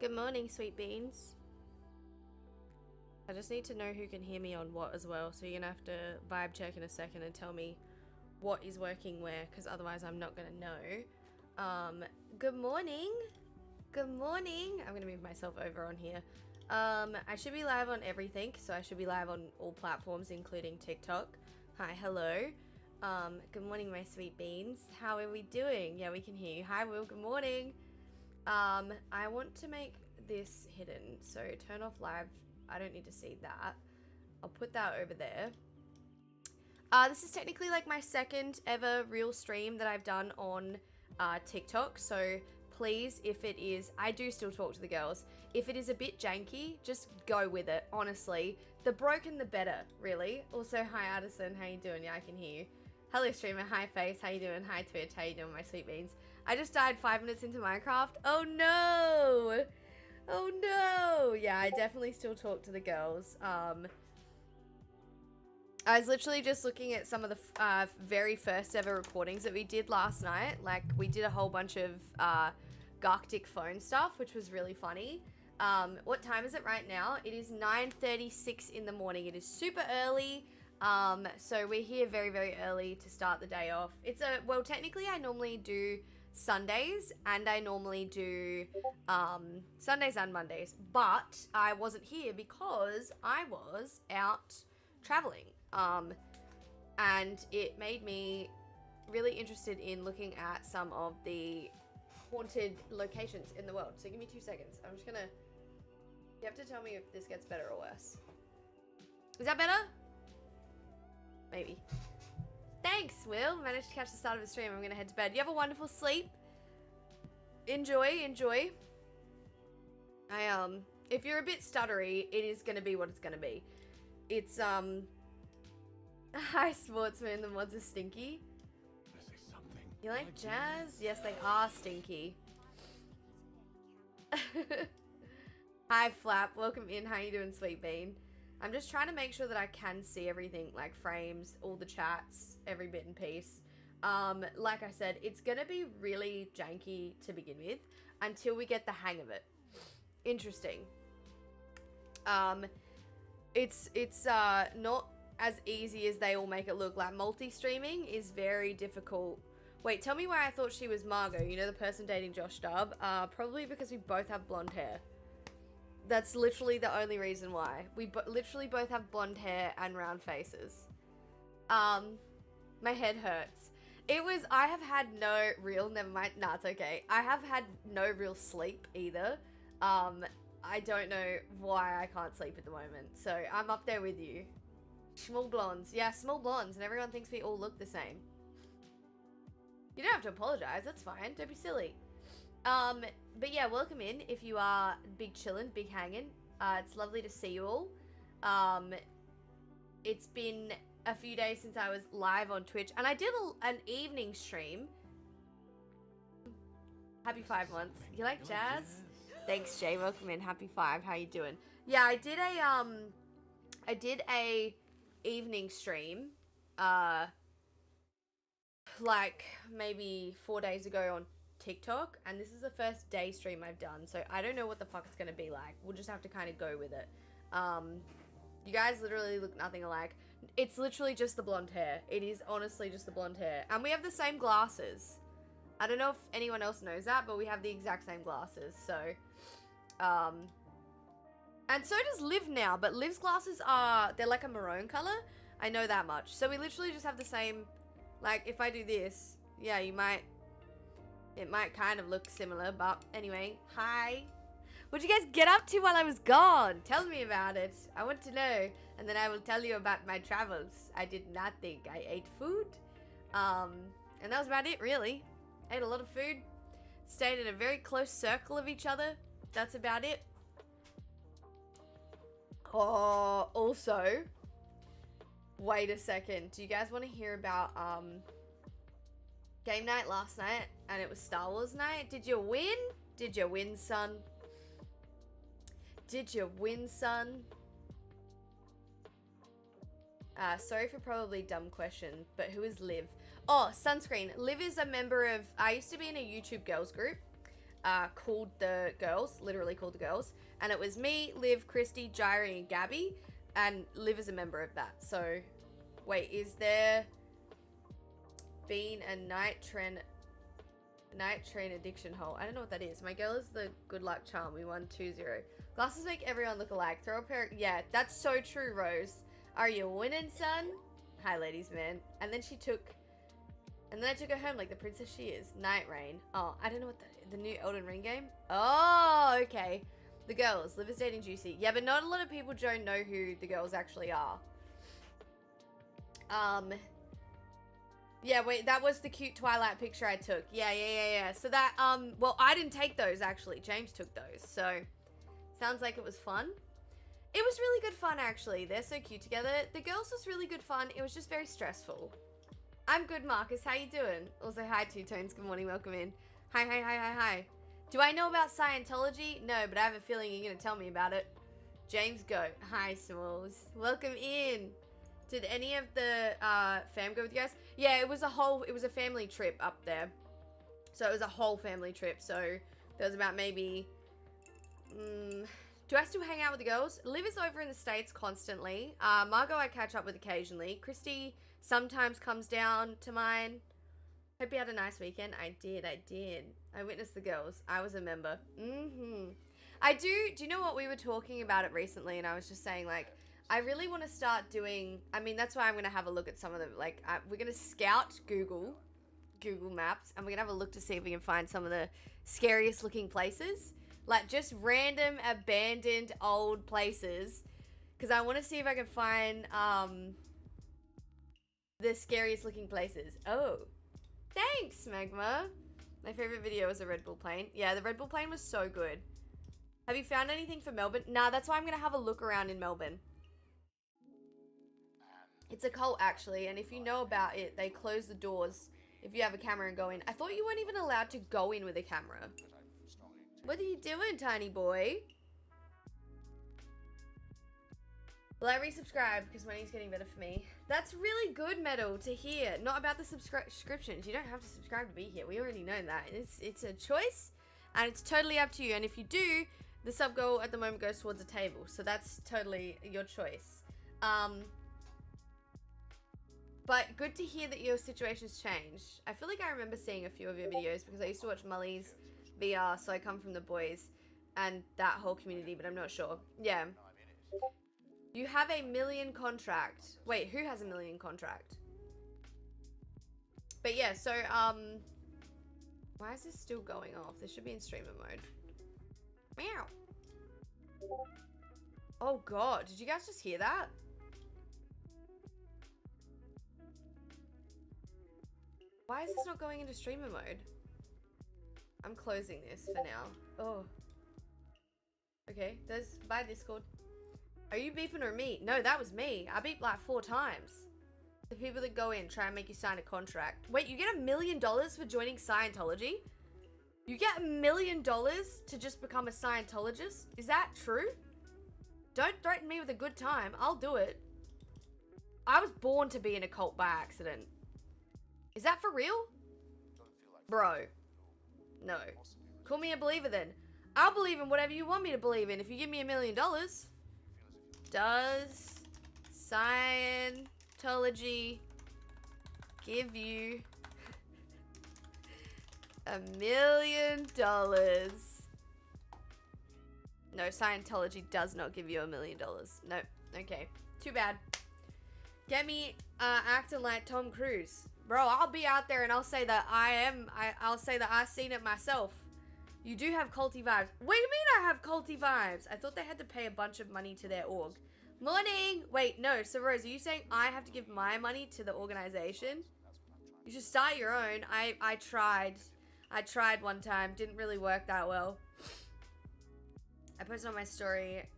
Good morning, sweet beans. I just need to know who can hear me on what as well, so you're gonna have to vibe check in a second and tell me what is working where, because otherwise I'm not gonna know. Good morning. Good morning. I'm gonna move myself over on here. I should be live on everything, so I should be live on all platforms, including TikTok. Hi, hello. Good morning, my sweet beans. How are we doing? Yeah, we can hear you. Hi, Will. Good morning. I want to make this hidden, so turn off live. I don't need to see that. I'll put that over there. This is technically like my second ever real stream that I've done on TikTok, so please, if it is, I do still talk to the girls. If it is a bit janky, just go with it, honestly. The broken, the better, really. Also, hi Addison, how you doing? Yeah, I can hear you. Hello streamer, hi Face, how you doing? Hi Twitch, how you doing, my sweet beans? I just died 5 minutes into Minecraft. Oh no! Oh no! Yeah, I definitely still talk to the girls. I was literally just looking at some of the very first ever recordings that we did last night. Like, we did a whole bunch of Garctic phone stuff, which was really funny. What time is it right now? It is 9:36 in the morning. It is super early. So we're here very, very early to start the day off. Well, technically I normally do Sundays, and I normally do Sundays and Mondays, but I wasn't here because I was out traveling. And it made me really interested in looking at some of the haunted locations in the world. So give me 2 seconds. I'm just gonna, you have to tell me if this gets better or worse. Is that better? Maybe. Thanks, Will. Managed to catch the start of the stream. I'm gonna head to bed. You have a wonderful sleep. Enjoy. If you're a bit stuttery, it is gonna be what it's gonna be. It's, hi, Sportsman. The mods are stinky. You like jazz? Yes, they are stinky. Hi, Flap. Welcome in. How you doing, Sweet Bean? I'm just trying to make sure that I can see everything, like frames, all the chats, every bit and piece. Like I said, it's gonna be really janky to begin with until we get the hang of it. Interesting. It's not as easy as they all make it look. Like, multi-streaming is very difficult. Wait, tell me why I thought she was Margot. You know, the person dating Josh Dub? Probably because we both have blonde hair. That's literally the only reason why. We literally both have blonde hair and round faces. My head hurts. I have had no real, never mind. Nah, it's okay. I have had no real sleep either. I don't know why I can't sleep at the moment. So I'm up there with you. Small blondes. Yeah, small blondes. And everyone thinks we all look the same. You don't have to apologize. That's fine. Don't be silly. But yeah, welcome in if you are big chillin', big hangin'. It's lovely to see you all. It's been a few days since I was live on Twitch, and I did an evening stream. Happy 5 months. You like jazz? Thanks, Jay. Welcome in. Happy 5. How you doing? Yeah, I did a evening stream, like maybe 4 days ago on TikTok, and this is the first day stream I've done, so I don't know what the fuck it's gonna be like. We'll just have to kind of go with it. You guys literally look nothing alike. It's literally just the blonde hair. It is honestly just the blonde hair, and we have the same glasses. I don't know if anyone else knows that, but we have the exact same glasses. So and so does Liv now, but Liv's glasses they're like a maroon color. I know that much. So we literally just have the same. Like, if I do this, yeah, it might kind of look similar, but anyway, hi. What'd you guys get up to while I was gone? Tell me about it. I want to know, and then I will tell you about my travels. I did nothing. I ate food, and that was about it, really. Ate a lot of food, stayed in a very close circle of each other. That's about it. Oh, also, wait a second. Do you guys want to hear about game night last night, and it was Star Wars night? Did you win? Did you win, son? Did you win, son? Sorry for probably dumb question, but who is Liv? Oh, Sunscreen. Liv is a member of, I used to be in a YouTube girls group. called the girls, literally called the girls. And it was me, Liv, Christy, Jyri, and Gabby. And Liv is a member of that. So, wait, is there been a night train addiction hole? I don't know what that is. My girl is the good luck charm. We won 2-0. Glasses make everyone look alike. Throw a pair. Yeah, that's so true, Rose. Are you winning, son? Hi, ladies, man. And then I took her home like the princess she is. Night Rain. Oh, I don't know what the new Elden Ring game. Oh, okay. The girls. Liv is dating Juicy. Yeah, but not a lot of people don't know who the girls actually are. Yeah, wait, that was the cute Twilight picture I took. Yeah. So that, well, I didn't take those, actually. James took those, so sounds like it was fun. It was really good fun, actually. They're so cute together. The girls was really good fun. It was just very stressful. I'm good, Marcus. How you doing? Also, hi, Two Tones. Good morning. Welcome in. Hi. Do I know about Scientology? No, but I have a feeling you're going to tell me about it. James, go. Hi, Smalls. Welcome in. Did any of the fam go with you guys? Yeah, it was a family trip up there. So it was a whole family trip. So there was about maybe, do I still hang out with the girls? Liv is over in the States constantly. Margot I catch up with occasionally. Christy sometimes comes down to mine. Hope you had a nice weekend. I did. I witnessed the girls. I was a member. Do you know what, we were talking about it recently, and I was just saying, like, I really want to start doing, I mean, that's why I'm going to have a look at some of them. Like, we're going to scout Google Maps, and we're going to have a look to see if we can find some of the scariest looking places. Like, just random, abandoned, old places. Because I want to see if I can find, the scariest looking places. Oh. Thanks, Magma. My favorite video was a Red Bull plane. Yeah, the Red Bull plane was so good. Have you found anything for Melbourne? Nah, that's why I'm going to have a look around in Melbourne. It's a cult, actually, and if you know about it, they close the doors if you have a camera and go in. I thought you weren't even allowed to go in with a camera. What are you doing, tiny boy? Will I resubscribe because money's getting better for me? That's really good, Metal, to hear. Not about the subscriptions. You don't have to subscribe to be here. We already know that. It's a choice, and it's totally up to you. And if you do, the sub goal at the moment goes towards a table. So that's totally your choice. But good to hear that your situation's changed. I feel like I remember seeing a few of your videos because I used to watch Mully's VR, so I come from the boys and that whole community, but I'm not sure. Yeah. You have a $1 million contract. Wait, who has a $1 million contract? But yeah, so, why is this still going off? This should be in streamer mode. Meow. Oh god, did you guys just hear that? Why is this not going into streamer mode? I'm closing this for now. Oh. Okay, bye Discord. Are you beeping or me? No, that was me. I beeped like 4 times. The people that go in try and make you sign a contract. Wait, you get $1 million for joining Scientology? You get $1 million to just become a Scientologist? Is that true? Don't threaten me with a good time. I'll do it. I was born to be in a cult by accident. Is that for real? Bro. No. Call me a believer then. I'll believe in whatever you want me to believe in if you give me $1 million. Does Scientology give you $1 million? No, Scientology does not give you $1 million. Nope. Okay. Too bad. Get me acting like Tom Cruise. Bro, I'll be out there and I'll say that I'll say that I've seen it myself. You do have culty vibes. What do you mean I have culty vibes? I thought they had to pay a bunch of money to their org. Morning! Wait, no. So, Rose, are you saying I have to give my money to the organization? You should start your own. I tried. I tried one time. Didn't really work that well. I posted on my story,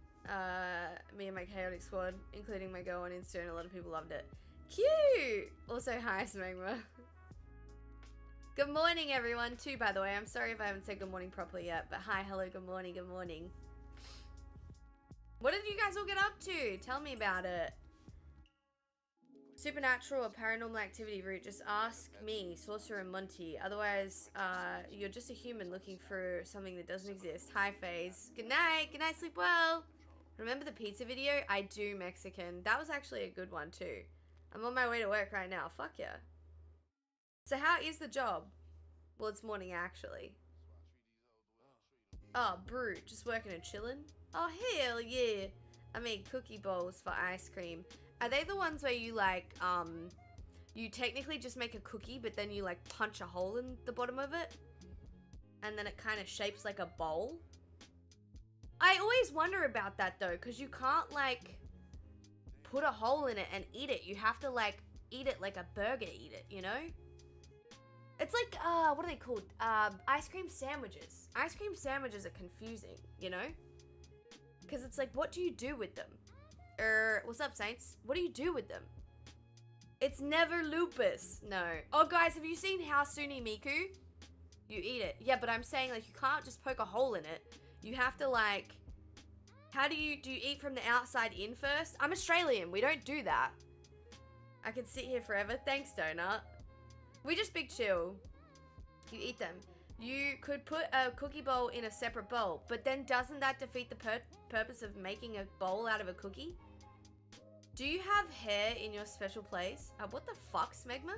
me and my chaotic squad, including my girl on Insta, and a lot of people loved it. Cute! Also, hi, Smegma. Good morning, everyone, too, by the way. I'm sorry if I haven't said good morning properly yet, but hi, hello, good morning, good morning. What did you guys all get up to? Tell me about it. Supernatural or paranormal activity route, just ask me, Sorcerer and Monty. Otherwise, you're just a human looking for something that doesn't exist. Hi, FaZe. Good night. Good night, sleep well. Remember the pizza video? I do Mexican. That was actually a good one, too. I'm on my way to work right now. Fuck yeah. So how is the job? Well, it's morning, actually. Oh, brute. Just working and chilling? Oh, hell yeah. I made cookie bowls for ice cream. Are they the ones where you, like, you technically just make a cookie, but then you, like, punch a hole in the bottom of it? And then it kind of shapes like a bowl? I always wonder about that, though, because you can't, like, put a hole in it and eat it. You have to, like, eat it like a burger eat it, you know? It's like, what are they called? Ice cream sandwiches. Ice cream sandwiches are confusing, you know? Because it's like, what do you do with them? What's up, Saints? What do you do with them? It's never lupus. No. Oh, guys, have you seen Hatsune Miku? You eat it. Yeah, but I'm saying, like, you can't just poke a hole in it. You have to, like... How do you eat from the outside in first? I'm Australian. We don't do that. I could sit here forever. Thanks, Donut. We just big chill. You eat them. You could put a cookie bowl in a separate bowl, but then doesn't that defeat the purpose of making a bowl out of a cookie? Do you have hair in your special place? What the fuck, Smegma?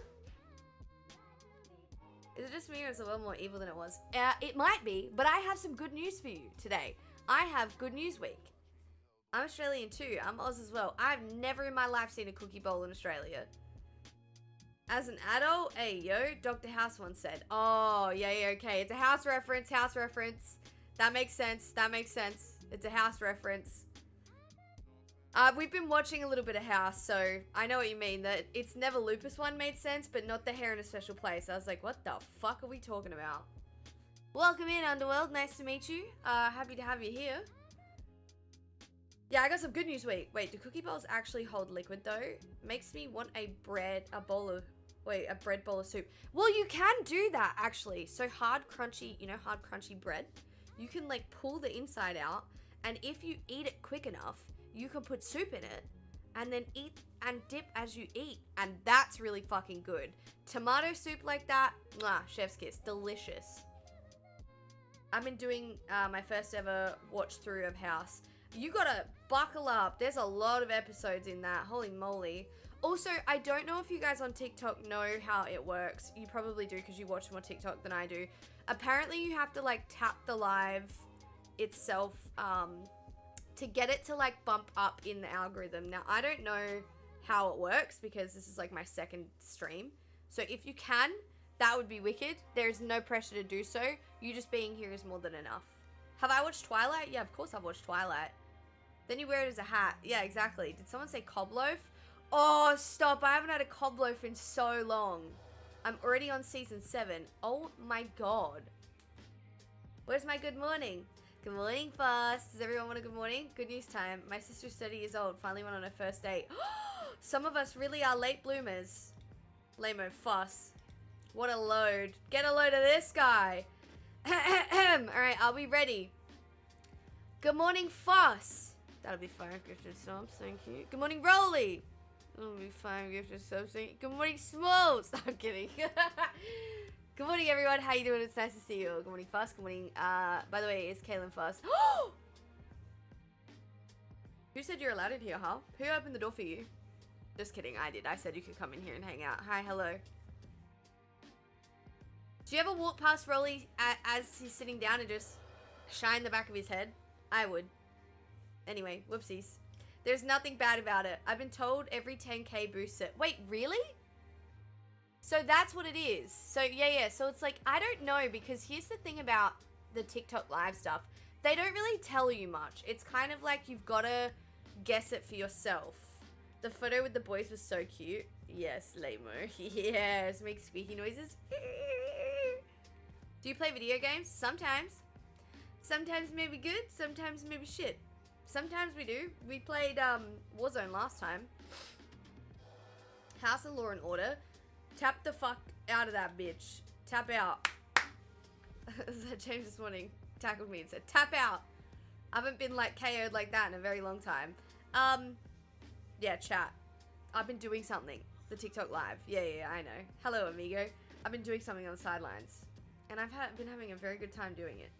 Is it just me or is it a little more evil than it was? It might be, but I have some good news for you today. I have Good News Week. I'm Australian too. I'm Oz as well. I've never in my life seen a cookie bowl in Australia. As an adult, hey, yo, Dr. House once said. Oh, yeah, okay. It's a house reference, That makes sense, It's a house reference. We've been watching a little bit of House, so I know what you mean. That It's Never Lupus one made sense, but not the hair in a special place. I was like, what the fuck are we talking about? Welcome in, Underworld. Nice to meet you. Happy to have you here. Yeah, I got some good news. Wait, do cookie bowls actually hold liquid though? Makes me want a bread bowl of soup. Well, you can do that actually. So hard crunchy bread, you can like pull the inside out, and if you eat it quick enough, you can put soup in it and then eat and dip as you eat, and that's really fucking good. Tomato soup like that, mwah, chef's kiss, delicious. I've been doing my first ever watch through of House. You gotta buckle up. There's a lot of episodes in that. Holy moly. Also, I don't know if you guys on TikTok know how it works. You probably do because you watch more TikTok than I do. Apparently, you have to like tap the live itself to get it to like bump up in the algorithm. Now, I don't know how it works because this is like my second stream. So if you can, that would be wicked. There's no pressure to do so. You just being here is more than enough. Have I watched Twilight? Yeah, of course I've watched Twilight. Then you wear it as a hat. Yeah, exactly. Did someone say cob loaf? Oh, stop. I haven't had a cob loaf in so long. I'm already on season 7. Oh my god. Where's my good morning? Good morning, Fuss. Does everyone want a good morning? Good news time. My sister's 30 years old. Finally went on her first date. Some of us really are late bloomers. Lame-o Fuss. What a load. Get a load of this guy. Alright, I'll be ready. Good morning, Fuss. That'll be 5 gifted subs, thank you. Good morning, Rolly. That'll be 5 gifted subs, thank you. Good morning, Smalls. I'm kidding. Good morning, everyone. How you doing? It's nice to see you. Good morning, Fuss. Good morning. By the way, it's Kaylin Fuss. Who said you're allowed in here, huh? Who opened the door for you? Just kidding, I did. I said you could come in here and hang out. Hi, hello. Do you ever walk past Rolly as he's sitting down and just shine the back of his head? I would. Anyway, whoopsies. There's nothing bad about it. I've been told every 10k boosts it. Wait, really? So that's what it is. So yeah. So it's like, I don't know, because here's the thing about the TikTok live stuff. They don't really tell you much. It's kind of like you've got to guess it for yourself. The photo with the boys was so cute. Yes, lame-o. Yes, make squeaky noises. Do you play video games? Sometimes. Sometimes maybe good, sometimes maybe shit. Sometimes we do. We played Warzone last time. House of Law and Order. Tap the fuck out of that bitch. Tap out. James this morning tackled me and said, tap out. I haven't been like KO'd like that in a very long time. Yeah, chat. I've been doing something. The TikTok live. Yeah, I know. Hello, amigo. I've been doing something on the sidelines. And I've been having a very good time doing it.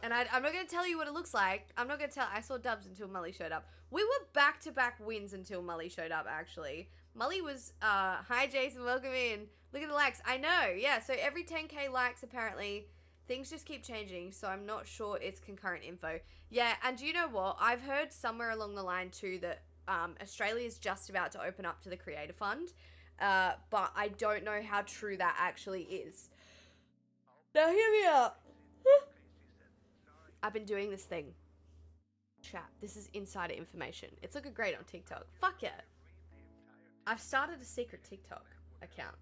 And I'm not going to tell you what it looks like. I'm not going to tell. I saw dubs until Mully showed up. We were back-to-back wins until Mully showed up, actually. Mully was, hi, Jason, welcome in. Look at the likes. I know, yeah. So every 10K likes, apparently, things just keep changing. So I'm not sure it's concurrent info. Yeah, and do you know what? I've heard somewhere along the line, too, that Australia is just about to open up to the Creator Fund. But I don't know how true that actually is. Now, hear me out. I've been doing this thing. Chat. This is insider information. It's looking great on TikTok. Fuck yeah. I've started a secret TikTok account.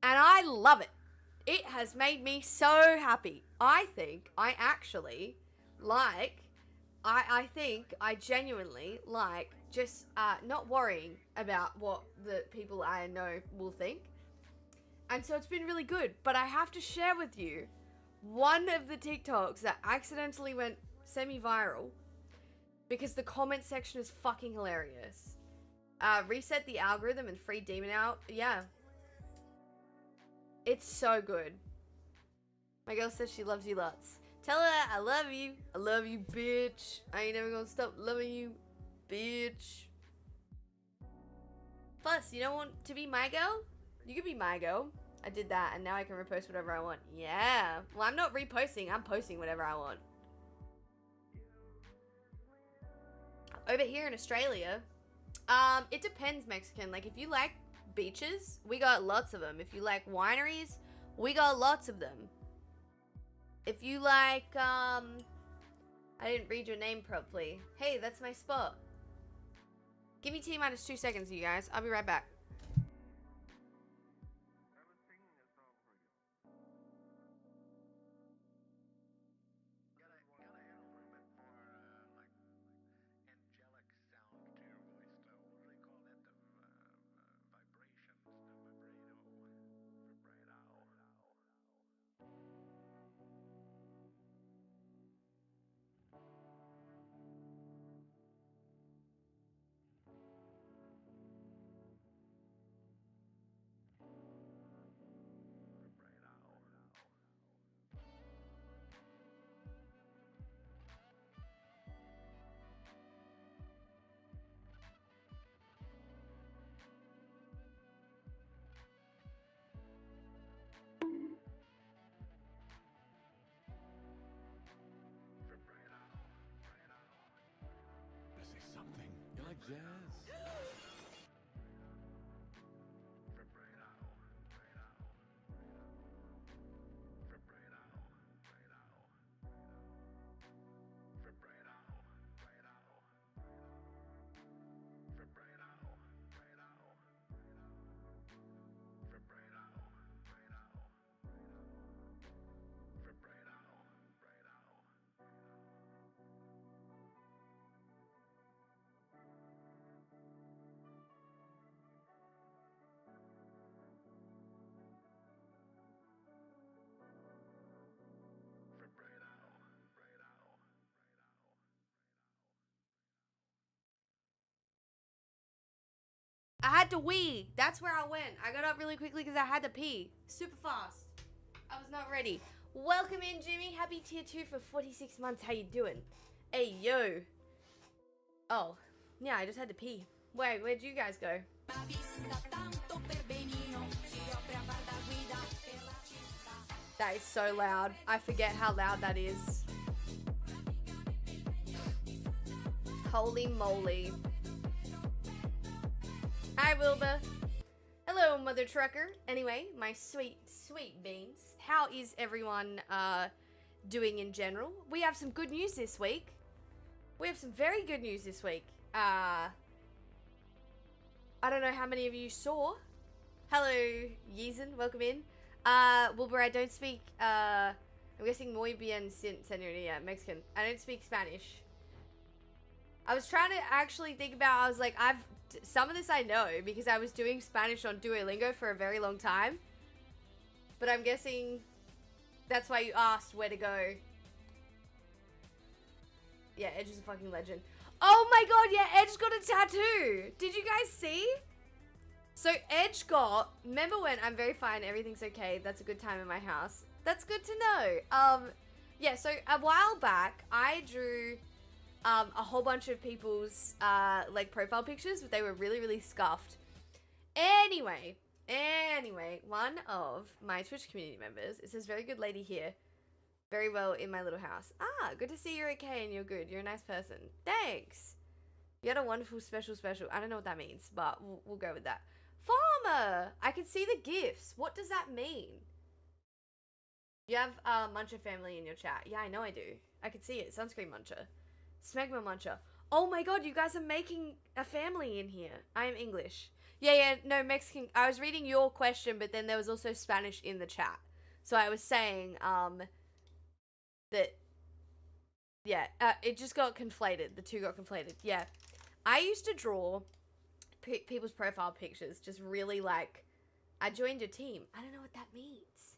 And I love it. It has made me so happy. I think I actually like... I think I genuinely like just not worrying about what the people I know will think. And so it's been really good. But I have to share with you one of the TikToks that accidentally went semi-viral because the comment section is fucking hilarious. Reset the algorithm and free demon out. Yeah. It's so good. My girl says she loves you lots. Tell her I love you. I love you, bitch. I ain't never gonna stop loving you, bitch. Plus, you don't want to be my girl? You can be my girl. I did that, and now I can repost whatever I want. Yeah. Well, I'm not reposting. I'm posting whatever I want. Over here in Australia, it depends, Mexican. Like, if you like beaches, we got lots of them. If you like wineries, we got lots of them. If you like, I didn't read your name properly. Hey, that's my spot. Give me T-minus 2 seconds, you guys. I'll be right back. Jazz. I had to wee. That's where I went. I got up really quickly because I had to pee. Super fast. I was not ready. Welcome in, Jimmy. Happy tier 2 for 46 months. How you doing? Hey, yo. Oh, yeah, I just had to pee. Wait, where'd you guys go? That is so loud. I forget how loud that is. Holy moly. Hi, Wilbur. Hello, Mother Trucker. Anyway, my sweet, sweet beans. How is everyone doing in general? We have some good news this week. We have some very good news this week. I don't know how many of you saw. Hello, Yeezen. Welcome in. Wilbur, I don't speak, I'm guessing muy bien señorita, Mexican. I don't speak Spanish. I was trying to actually think about, I was like, some of this I know because I was doing Spanish on Duolingo for a very long time. But I'm guessing that's why you asked where to go. Yeah, Edge is a fucking legend. Oh my god, yeah, Edge got a tattoo. Did you guys see? So Edge got, remember when I'm very fine, everything's okay, that's a good time in my house. That's good to know. Yeah, so a while back, I drew a whole bunch of people's like profile pictures, but they were really, really scuffed. Anyway, one of my Twitch community members, it says very good lady here. Very well in my little house. Ah, good to see you're okay and you're good. You're a nice person. Thanks. You had a wonderful special. I don't know what that means, but we'll go with that. Farmer! I can see the gifts. What does that mean? You have Muncher family in your chat. Yeah, I know I do. I can see it. Sunscreen Muncher. Smegma Muncher. Oh my god, you guys are making a family in here. I am English. Yeah, no, Mexican. I was reading your question, but then there was also Spanish in the chat. So I was saying, that, yeah, it just got conflated. The two got conflated. Yeah. I used to draw people's profile pictures, just really like, I joined your team. I don't know what that means.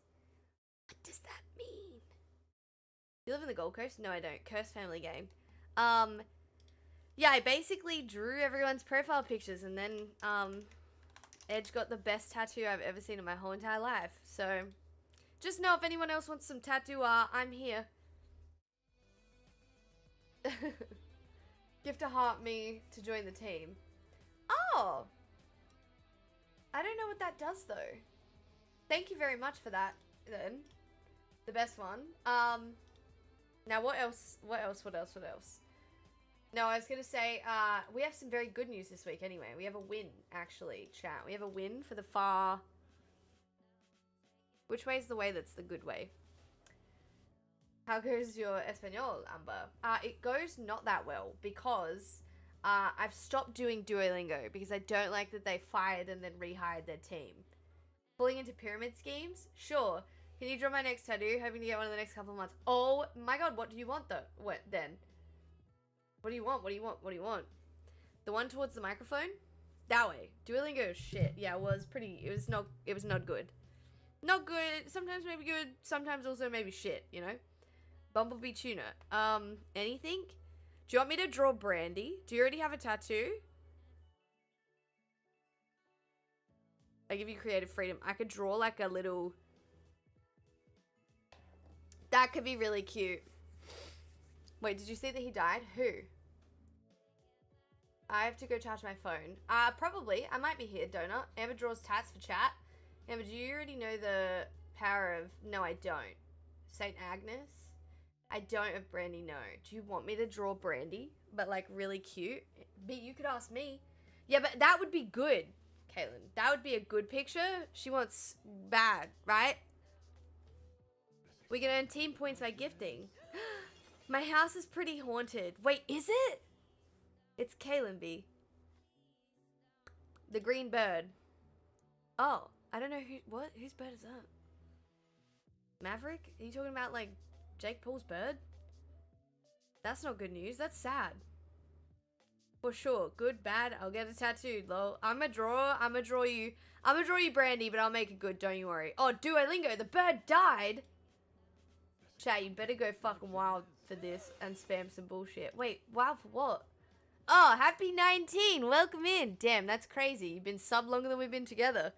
What does that mean? You live in the Gold Coast? No, I don't. Cursed family game. Yeah, I basically drew everyone's profile pictures, and then, Edge got the best tattoo I've ever seen in my whole entire life. So, just know if anyone else wants some tattoo art, I'm here. Gift a heart me to join the team. Oh! I don't know what that does, though. Thank you very much for that, then. The best one. Now what else? No, I was gonna say, we have some very good news this week anyway. We have a win, actually, chat. We have a win for the far... Which way is the way that's the good way? How goes your Espanol, Amber? It goes not that well because I've stopped doing Duolingo because I don't like that they fired and then rehired their team. Falling into pyramid schemes? Sure. Can you draw my next tattoo? Hoping to get one in the next couple of months. Oh my god, what do you want though? What then? What do you want? The one towards the microphone? That way. Duolingo shit. Yeah, it was not good. Not good. Sometimes maybe good. Sometimes also maybe shit, you know? Bumblebee tuna. Anything? Do you want me to draw Brandy? Do you already have a tattoo? I give you creative freedom. I could draw like a little... That could be really cute. Wait, did you see that he died? Who? I have to go charge my phone. Probably. I might be here, donut. Amber draws tats for chat. Amber, do you already know the power of... No, I don't. Saint Agnes? I don't have Brandy, no. Do you want me to draw Brandy? But like really cute? But you could ask me. Yeah, but that would be good, Caitlin. That would be a good picture. She wants bad, right? We can earn team points by gifting. My house is pretty haunted. Wait, is it? It's Caitlin B. The green bird. Oh, I don't know who... What? Whose bird is that? Maverick? Are you talking about like... Jake Paul's bird? That's not good news. That's sad. For sure. Good, bad. I'll get it tattooed, lol. I'm a draw you, Brandy, but I'll make it good. Don't you worry. Oh, Duolingo. The bird died. Chat, you better go fucking wild for this and spam some bullshit. Wait, wild for what? Oh, happy 19. Welcome in. Damn, that's crazy. You've been sub longer than we've been together.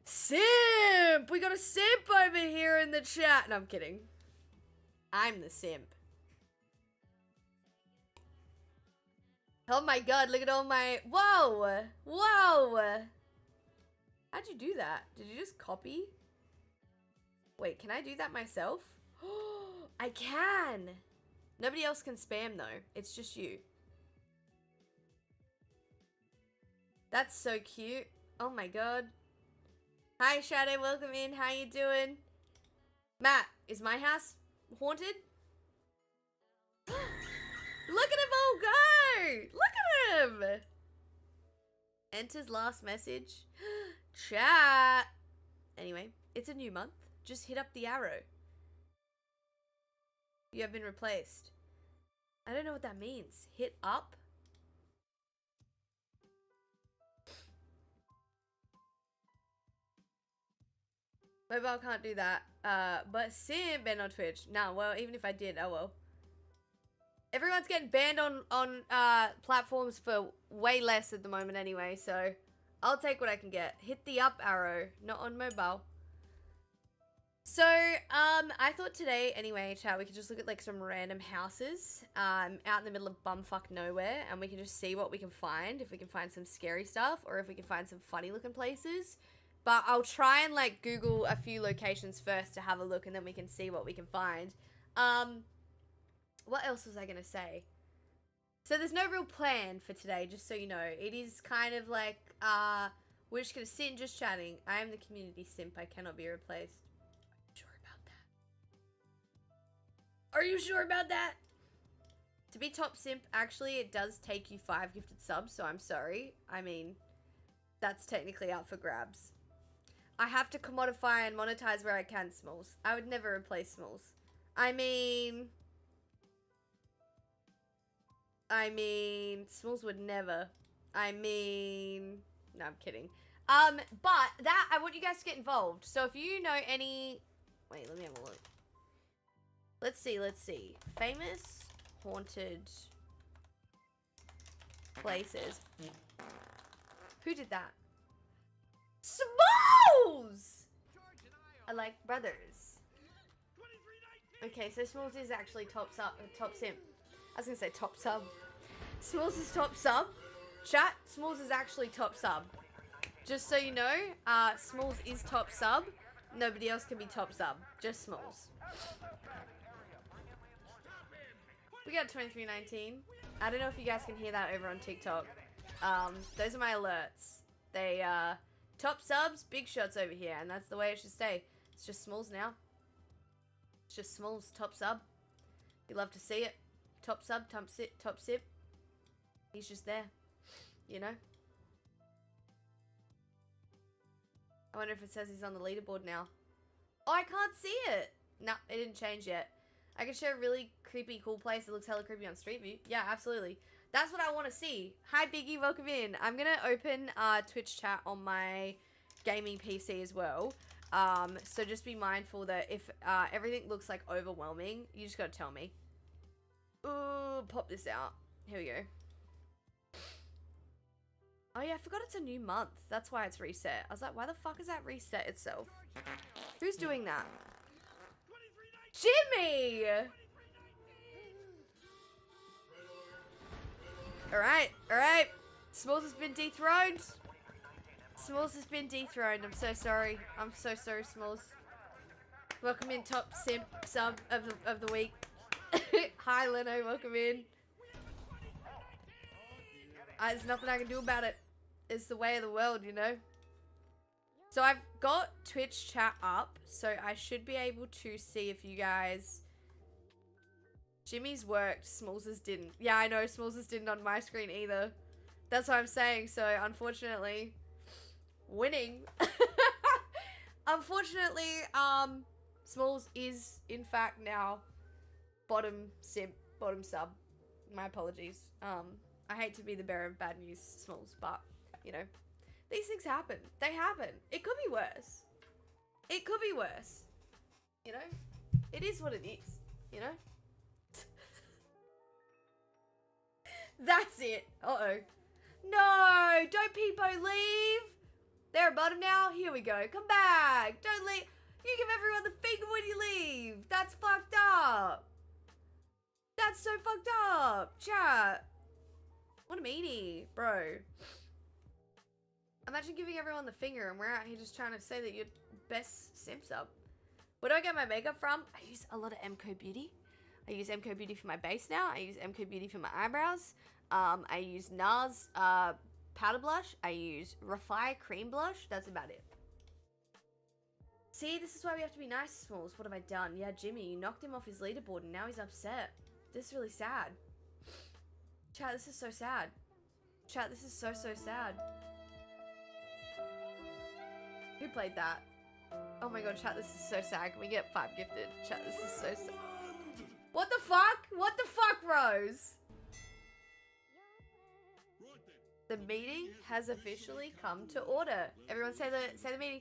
Simp! We got a simp over here in the chat. No, I'm kidding. I'm the simp. Oh my god, look at all my... Whoa! Whoa! How'd you do that? Did you just copy? Wait, can I do that myself? I can! Nobody else can spam though. It's just you. That's so cute. Oh my god. Hi Shadow, welcome in. How you doing? Matt, is my house haunted? Look at him all go! Look at him! Enters last message. Chat. Anyway, it's a new month. Just hit up the arrow. You have been replaced. I don't know what that means. Hit up? Mobile can't do that. But Sim been on Twitch. Nah, well, even if I did, oh well. Everyone's getting banned on platforms for way less at the moment anyway, so I'll take what I can get. Hit the up arrow, not on mobile. So, I thought today, anyway, chat, we could just look at, like, some random houses, out in the middle of bumfuck nowhere, and we can just see what we can find, if we can find some scary stuff, or if we can find some funny-looking places. But I'll try and, like, Google a few locations first to have a look, and then we can see what we can find. What else was I gonna say? So there's no real plan for today, just so you know. It is kind of like, we're just gonna sit and just chatting. I am the community simp, I cannot be replaced. Are you sure about that? To be top simp, actually, it does take you 5 gifted subs, so I'm sorry. I mean, that's technically out for grabs. I have to commodify and monetize where I can, Smalls. I would never replace Smalls. I mean, Smalls would never. No, I'm kidding. But that, I want you guys to get involved. So if you know any, wait, let me have a look. Let's see. Famous haunted places. Who did that? Smalls! I like brothers. Okay, so Smalls is actually top simp. I was gonna say top sub. Smalls is top sub. Chat, Smalls is actually top sub. Just so you know, Smalls is top sub. Nobody else can be top sub. Just Smalls. We got 2319. I don't know if you guys can hear that over on TikTok. Those are my alerts. They, top subs, big shots over here, and that's the way it should stay. It's just Smalls now. It's just Smalls, top sub. You love to see it. Top sub, top sip. He's just there. You know? I wonder if it says he's on the leaderboard now. Oh, I can't see it. No, it didn't change yet. I can show a really creepy, cool place that looks hella creepy on Street View. Yeah, absolutely. That's what I want to see. Hi, Biggie. Welcome in. I'm going to open Twitch chat on my gaming PC as well. So just be mindful that if everything looks like overwhelming, you just got to tell me. Ooh, pop this out. Here we go. Oh, yeah, I forgot it's a new month. That's why it's reset. I was like, why the fuck is that reset itself? Who's doing that? Jimmy! Alright. Smalls has been dethroned. I'm so sorry. I'm so sorry, Smalls. Welcome in, top simp sub of the week. Hi, Leno. Welcome in. There's nothing I can do about it. It's the way of the world, you know? So I've got Twitch chat up, so I should be able to see if you guys... Jimmy's worked, Smalls's didn't. Yeah, I know, Smalls's didn't on my screen either. That's what I'm saying, so unfortunately... Winning. Unfortunately, Smalls is, in fact, now bottom sub. My apologies. I hate to be the bearer of bad news, Smalls, but, you know... These things happen. They happen. It could be worse. It could be worse. You know? It is what it is. You know? That's it. Uh-oh. No! Don't Peepo leave! They're bottom now. Here we go. Come back. Don't leave. You give everyone the finger when you leave. That's fucked up. That's so fucked up. Chat. What a meanie, bro. Imagine giving everyone the finger and we're out here just trying to say that you're best simps up. Where do I get my makeup from? I use a lot of MCO Beauty. I use MCO Beauty for my base now. I use MCO Beauty for my eyebrows. I use NARS powder blush. I use Refi cream blush. That's about it. See, this is why we have to be nice, Smalls. What have I done? Yeah, Jimmy, you knocked him off his leaderboard and now he's upset. This is really sad. Chat, this is so sad. Chat, this is so sad. Who played that? Oh my god, chat, this is so sad. Can we get 5 gifted? Chat, this is so sad. What the fuck? What the fuck, Rose? The meeting has officially come to order. Everyone say the meeting.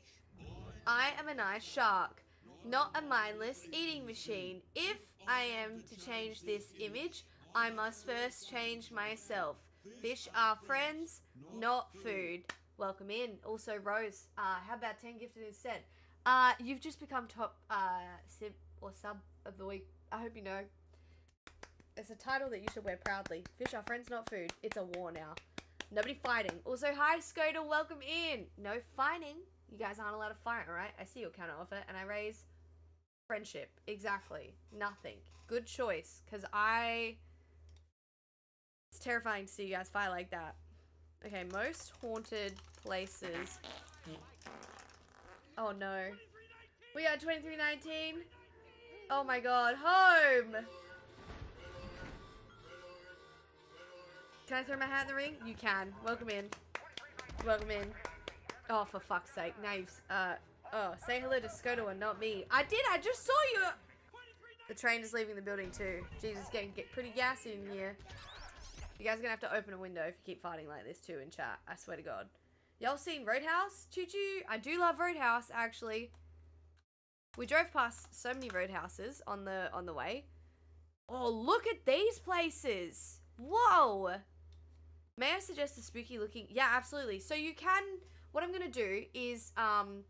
I am a nice shark, not a mindless eating machine. If I am to change this image, I must first change myself. Fish are friends, not food. Welcome in. Also, Rose, how about 10 gifted instead? You've just become top sib or sub of the week. I hope you know. It's a title that you should wear proudly. Fish are friends, not food. It's a war now. Nobody fighting. Also, hi, Skoda, welcome in. No fighting. You guys aren't allowed to fight, alright? I see your counter offer, and I raise friendship. Exactly. Nothing. Good choice, because it's terrifying to see you guys fight like that. Okay, most haunted places. Oh no. We are 2319. Oh my god, home! Can I throw my hat in the ring? You can. Welcome in. Welcome in. Oh, for fuck's sake. Now you've, say hello to Skoda and not me. I did, I just saw you! The train is leaving the building too. Jesus, getting pretty gassy in here. You guys are gonna have to open a window if you keep fighting like this too in chat. I swear to God. Y'all seen Roadhouse? Choo-choo. I do love Roadhouse, actually. We drove past so many Roadhouses on the way. Oh, look at these places. Whoa. May I suggest a spooky looking? Yeah, absolutely. So you can, what I'm gonna do is, I'll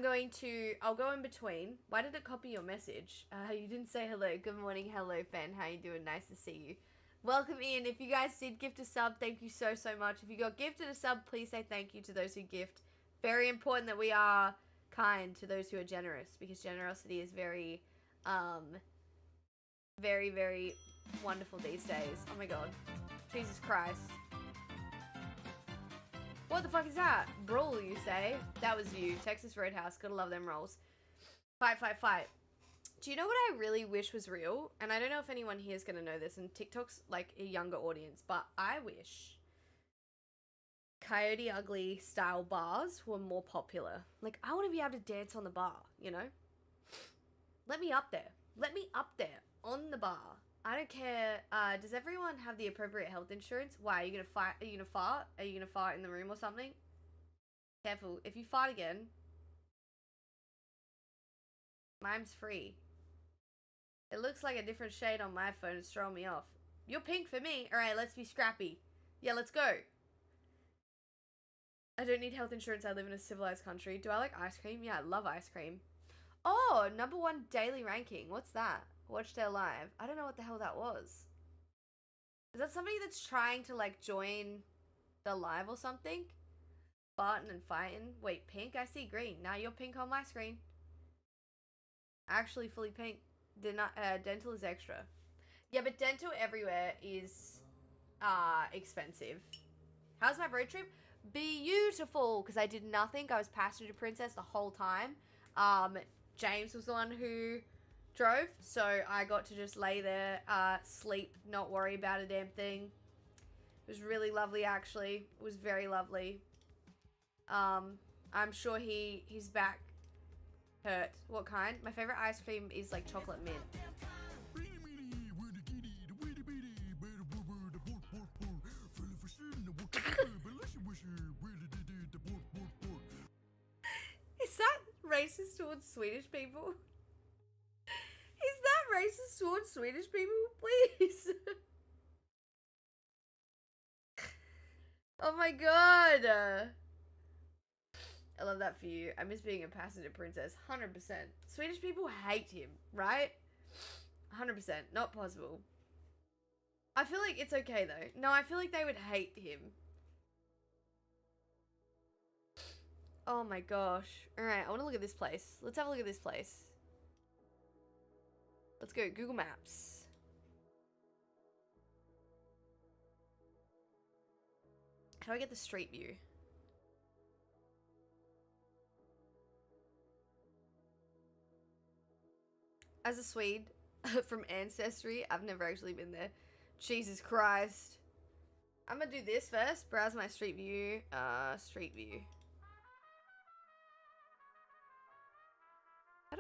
go in between. Why did it copy your message? You didn't say hello. Good morning. Hello, fan. How you doing? Nice to see you. Welcome in. If you guys did gift a sub, thank you so, so much. If you got gifted a sub, please say thank you to those who gift. Very important that we are kind to those who are generous, because generosity is very, very, very wonderful these days. Oh my god. Jesus Christ. What the fuck is that? Brawl, you say? That was you. Texas Roadhouse. Gotta love them rolls. Fight, fight, fight. Do you know what I really wish was real? And I don't know if anyone here is gonna know this, and TikTok's like a younger audience, but I wish Coyote Ugly style bars were more popular. Like, I want to be able to dance on the bar, you know? Let me up there. Let me up there on the bar. I don't care. Does everyone have the appropriate health insurance? Why, are you gonna fight? Are you gonna fart? Are you gonna fart in the room or something? Careful. If you fart again, mine's free. It looks like a different shade on my phone. It's throwing me off. You're pink for me. Alright, let's be scrappy. Yeah, let's go. I don't need health insurance. I live in a civilized country. Do I like ice cream? Yeah, I love ice cream. Oh, #1 daily ranking. What's that? Watch their live. I don't know what the hell that was. Is that somebody that's trying to like join the live or something? Farting and fighting. Wait, pink? I see green. Now you're pink on my screen. Actually fully pink. Dental is extra. Yeah, but dental everywhere is expensive. How's my road trip? Beautiful, because I did nothing. I was passenger princess the whole time. James was the one who drove, so I got to just lay there, sleep, not worry about a damn thing. It was really lovely, actually. It was very lovely. I'm sure his back hurt. What kind? My favorite ice cream is like chocolate mint. Is that racist towards Swedish people? Is that racist towards Swedish people? Please. Oh my god. I love that for you. I miss being a passenger princess. 100%. Swedish people hate him, right? 100%. Not possible. I feel like it's okay though. No, I feel like they would hate him. Oh my gosh. Alright, I want to look at this place. Let's have a look at this place. Let's go. Google Maps. How do I get the street view? As a Swede from ancestry, I've never actually been there. Jesus Christ. I'm gonna do this first. Browse my street view. Street view. How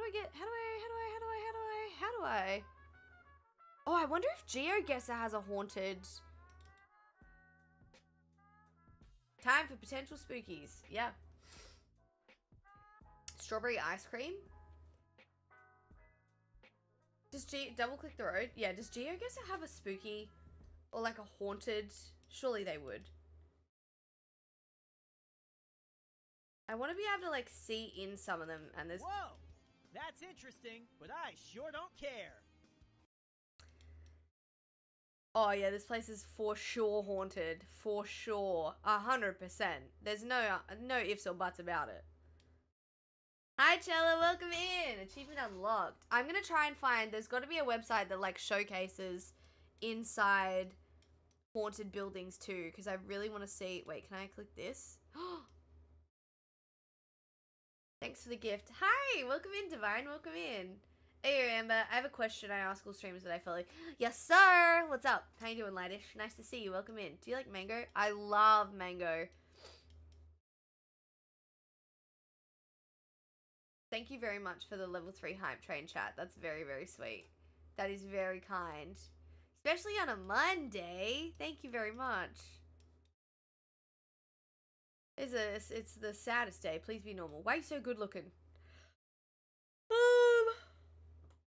do I? Oh, I wonder if GeoGuessr has a haunted. Time for potential spookies. Yeah. Strawberry ice cream. Does double click the road? Yeah, does GeoGuessr have a spooky Or like a haunted. Surely they would. I want to be able to like see in some of them, and there's. Whoa! That's interesting, but I sure don't care. Oh yeah, this place is for sure haunted. For sure. 100%. There's no ifs or buts about it. Hi Chella, welcome in! Achievement unlocked. I'm gonna try and find, there's gotta be a website that like showcases inside haunted buildings too, because I really want to see. Wait, can I click this? Thanks for the gift. Hi, welcome in Divine, welcome in. Hey Amber, I have a question I ask all streamers that I follow. Yes sir! What's up? How you doing, Lightish? Nice to see you, welcome in. Do you like mango? I love mango. Thank you very much for the level 3 hype train chat. That's very, very sweet. That is very kind. Especially on a Monday. Thank you very much. It's the saddest day. Please be normal. Why are you so good looking?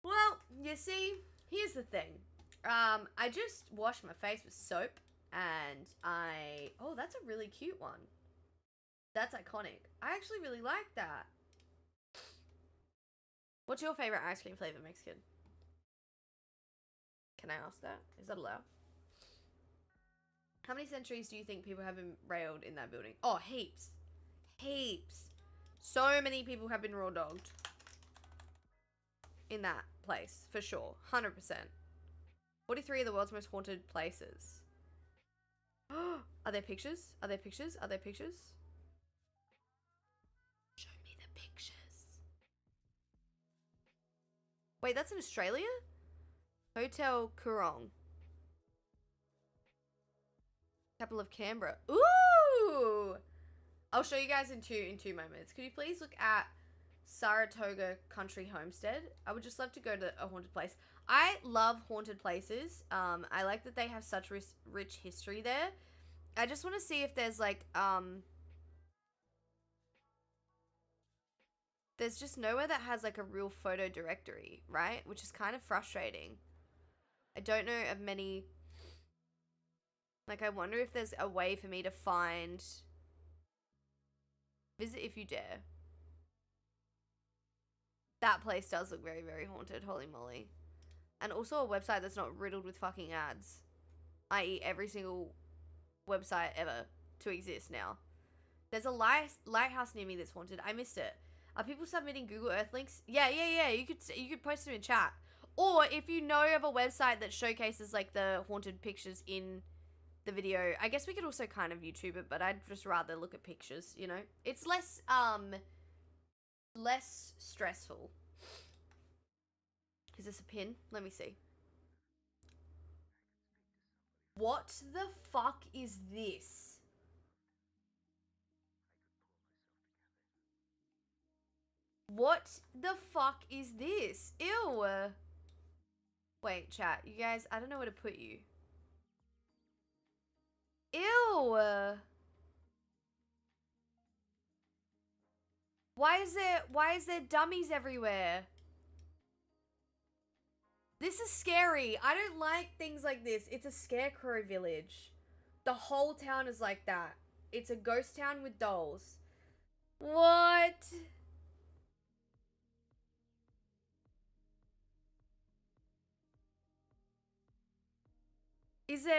Well, you see, here's the thing. I just washed my face with soap and oh, that's a really cute one. That's iconic. I actually really like that. What's your favorite ice cream flavor, Mexican? Can I ask that? Is that allowed? How many centuries do you think people have been railed in that building? Oh, heaps. Heaps. So many people have been raw dogged in that place, for sure. 100%. 43 of the world's most haunted places. Are there pictures? Are there pictures? Are there pictures? Show me the pictures. Wait, that's in Australia? Hotel Coorong. Capital of Canberra. Ooh! I'll show you guys in two moments. Could you please look at Saratoga Country Homestead? I would just love to go to a haunted place. I love haunted places. I like that they have such rich history there. I just want to see if there's like, there's just nowhere that has like a real photo directory, right? Which is kind of frustrating. I don't know of many. Like, I wonder if there's a way for me to find. Visit if you dare. That place does look very, very haunted. Holy moly. And also a website that's not riddled with fucking ads. I.e. every single website ever to exist now. There's a lighthouse near me that's haunted. I missed it. Are people submitting Google Earth links? Yeah. You could post them in chat. Or if you know of a website that showcases like the haunted pictures in the video, I guess we could also kind of YouTube it, but I'd just rather look at pictures, you know? It's less stressful. Is this a pin? Let me see. What the fuck is this? What the fuck is this? Ew. Wait, chat. You guys, I don't know where to put you. Ew. Why is there dummies everywhere? This is scary. I don't like things like this. It's a scarecrow village. The whole town is like that. It's a ghost town with dolls. What?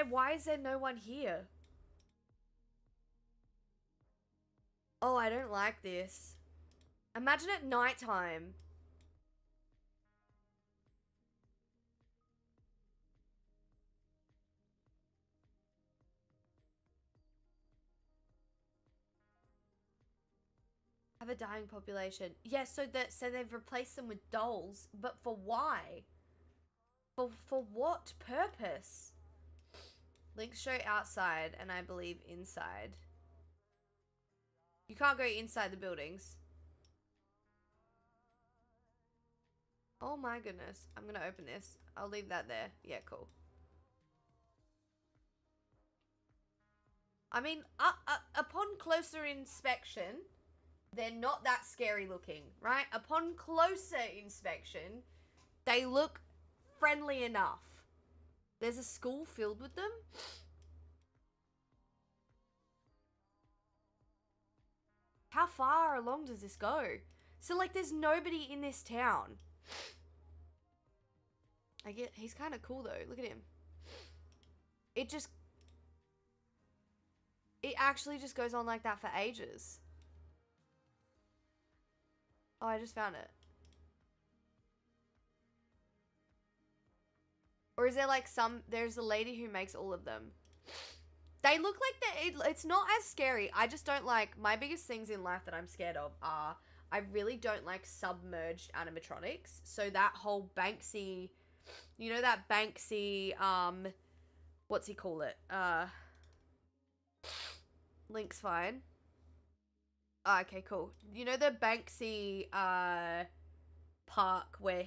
Why is there no one here? Oh, I don't like this. Imagine at nighttime. Have a dying population. Yeah, so they've replaced them with dolls, but for why? For what purpose? Links show outside and I believe inside. You can't go inside the buildings. Oh my goodness. I'm gonna open this. I'll leave that there. Yeah, cool. I mean, upon closer inspection, they're not that scary looking, right? Upon closer inspection, they look friendly enough. There's a school filled with them? How far along does this go? So, like, there's nobody in this town. He's kind of cool, though. Look at him. It actually just goes on like that for ages. Oh, I just found it. Or is there like there's a lady who makes all of them. They look like it's not as scary. I just don't like, my biggest things in life that I'm scared of are, I really don't like submerged animatronics. So that whole Banksy, you know that Banksy, what's he call it? Link's fine. Oh, okay, cool. You know the Banksy, park where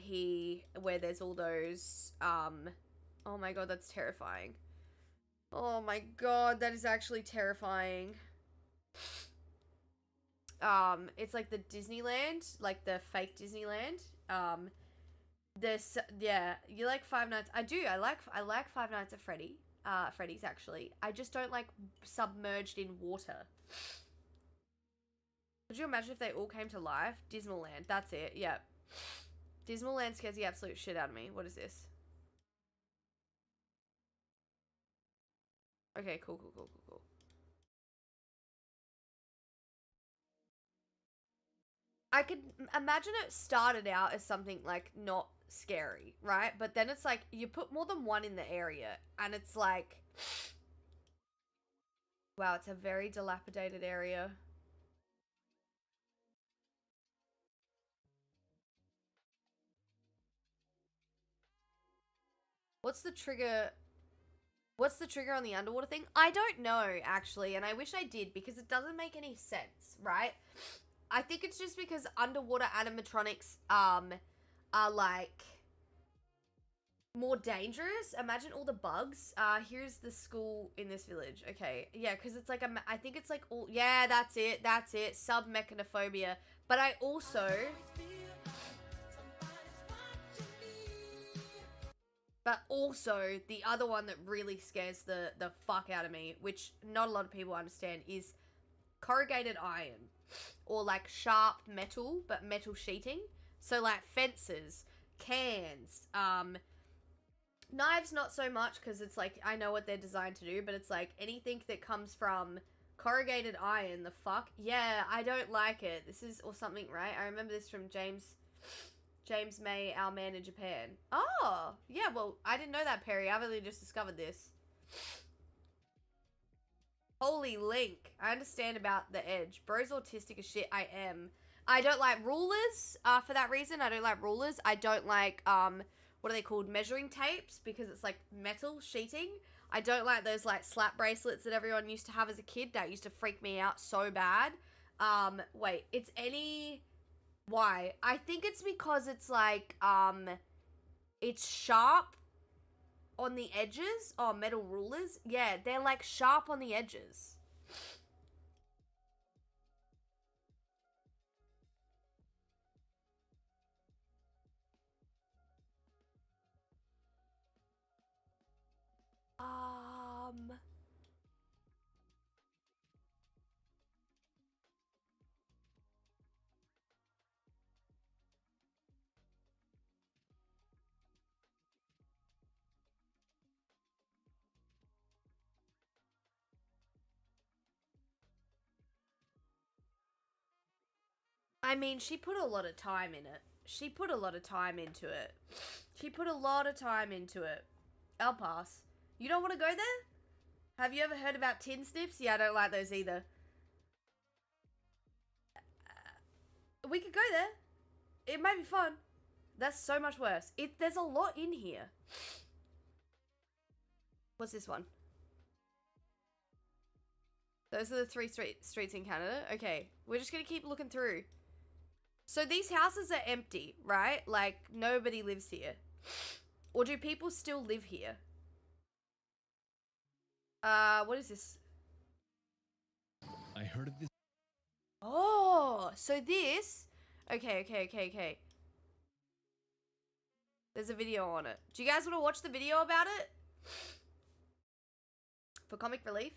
there's all those, oh my god, that's terrifying. Oh my god, that is actually terrifying. It's like the Disneyland, like the fake Disneyland. Yeah, you like Five Nights. I do. I like Five Nights at Freddy's actually. I just don't like submerged in water. Could you imagine if they all came to life? Dismaland. That's it. Yep. Dismaland scares the absolute shit out of me. What is this? Okay, cool. I could imagine it started out as something like not scary, right? But then it's like you put more than one in the area and it's like, wow, it's a very dilapidated area. What's the trigger on the underwater thing? I don't know, actually, and I wish I did because it doesn't make any sense, right? I think it's just because underwater animatronics are like more dangerous. Imagine all the bugs. Here's the school in this village. Okay, yeah, because it's like I think it's like all, yeah, that's it, submechanophobia. But I also, the other one that really scares the fuck out of me, which not a lot of people understand, is corrugated iron. Or like sharp metal, but metal sheeting. So like fences, cans, knives not so much because it's like, I know what they're designed to do, but it's like anything that comes from corrugated iron, the fuck? Yeah, I don't like it. This is, or something, right? I remember this from James May, our man in Japan. Oh, yeah, well, I didn't know that, Perry. I've only just discovered this. Holy Link. I understand about the edge. Bro's autistic as shit. I am. I don't like rulers, for that reason. I don't like rulers. I don't like, what are they called? Measuring tapes, because it's like metal sheeting. I don't like those like slap bracelets that everyone used to have as a kid. That used to freak me out so bad. Wait, it's any... Why? I think it's because it's like, it's sharp on the edges. Oh, metal rulers. Yeah, they're like sharp on the edges. I mean, she put a lot of time in it. She put a lot of time into it. I'll pass. You don't want to go there? Have you ever heard about tin snips? Yeah, I don't like those either. We could go there. It might be fun. That's so much worse. There's a lot in here. What's this one? Those are the 3 streets in Canada. Okay, we're just gonna keep looking through. So these houses are empty, right? Like, nobody lives here. Or do people still live here? What is this? I heard of this. Oh, so this... Okay. There's a video on it. Do you guys want to watch the video about it? For comic relief?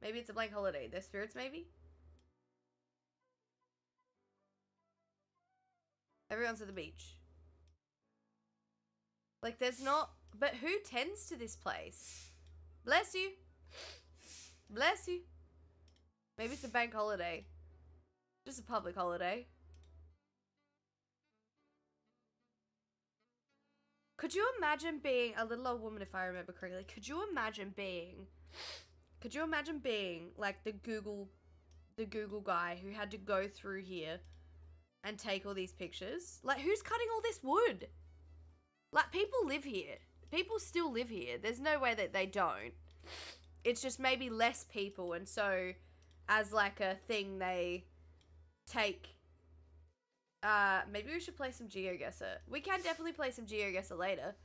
Maybe it's a blank holiday. Their spirits, maybe? Everyone's at the beach. Like, there's not... But who tends to this place? Bless you. Bless you. Maybe it's a bank holiday. Just a public holiday. Could you imagine being a little old woman, if I remember correctly? Could you imagine being like the Google guy who had to go through here and take all these pictures? Like, who's cutting all this wood? Like, people live here. People still live here. There's no way that they don't. It's just maybe less people, and so as like a thing they take. Maybe we should play some GeoGuessr. We can definitely play some GeoGuessr later.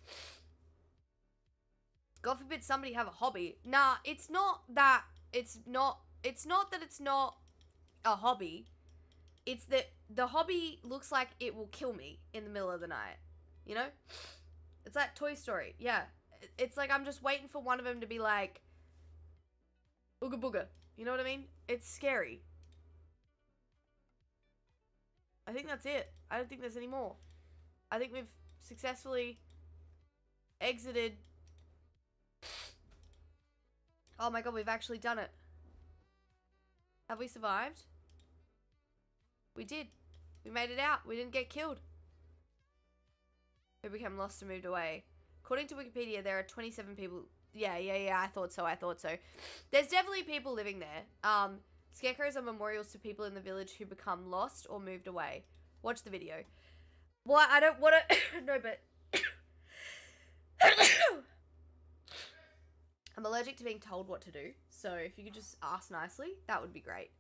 God forbid somebody have a hobby. Nah, it's not that it's not that it's not a hobby. It's that the hobby looks like it will kill me in the middle of the night. You know? It's like Toy Story. Yeah. It's like I'm just waiting for one of them to be like, ooga booga. You know what I mean? It's scary. I think that's it. I don't think there's any more. I think we've successfully exited. Oh my god, we've actually done it. Have we survived? We did. We made it out. We didn't get killed. We became lost and moved away. According to Wikipedia, there are 27 people. Yeah, I thought so. There's definitely people living there. Scarecrows are memorials to people in the village who become lost or moved away. Watch the video. Well, I don't want to... No, but... I'm allergic to being told what to do. So if you could just ask nicely, that would be great.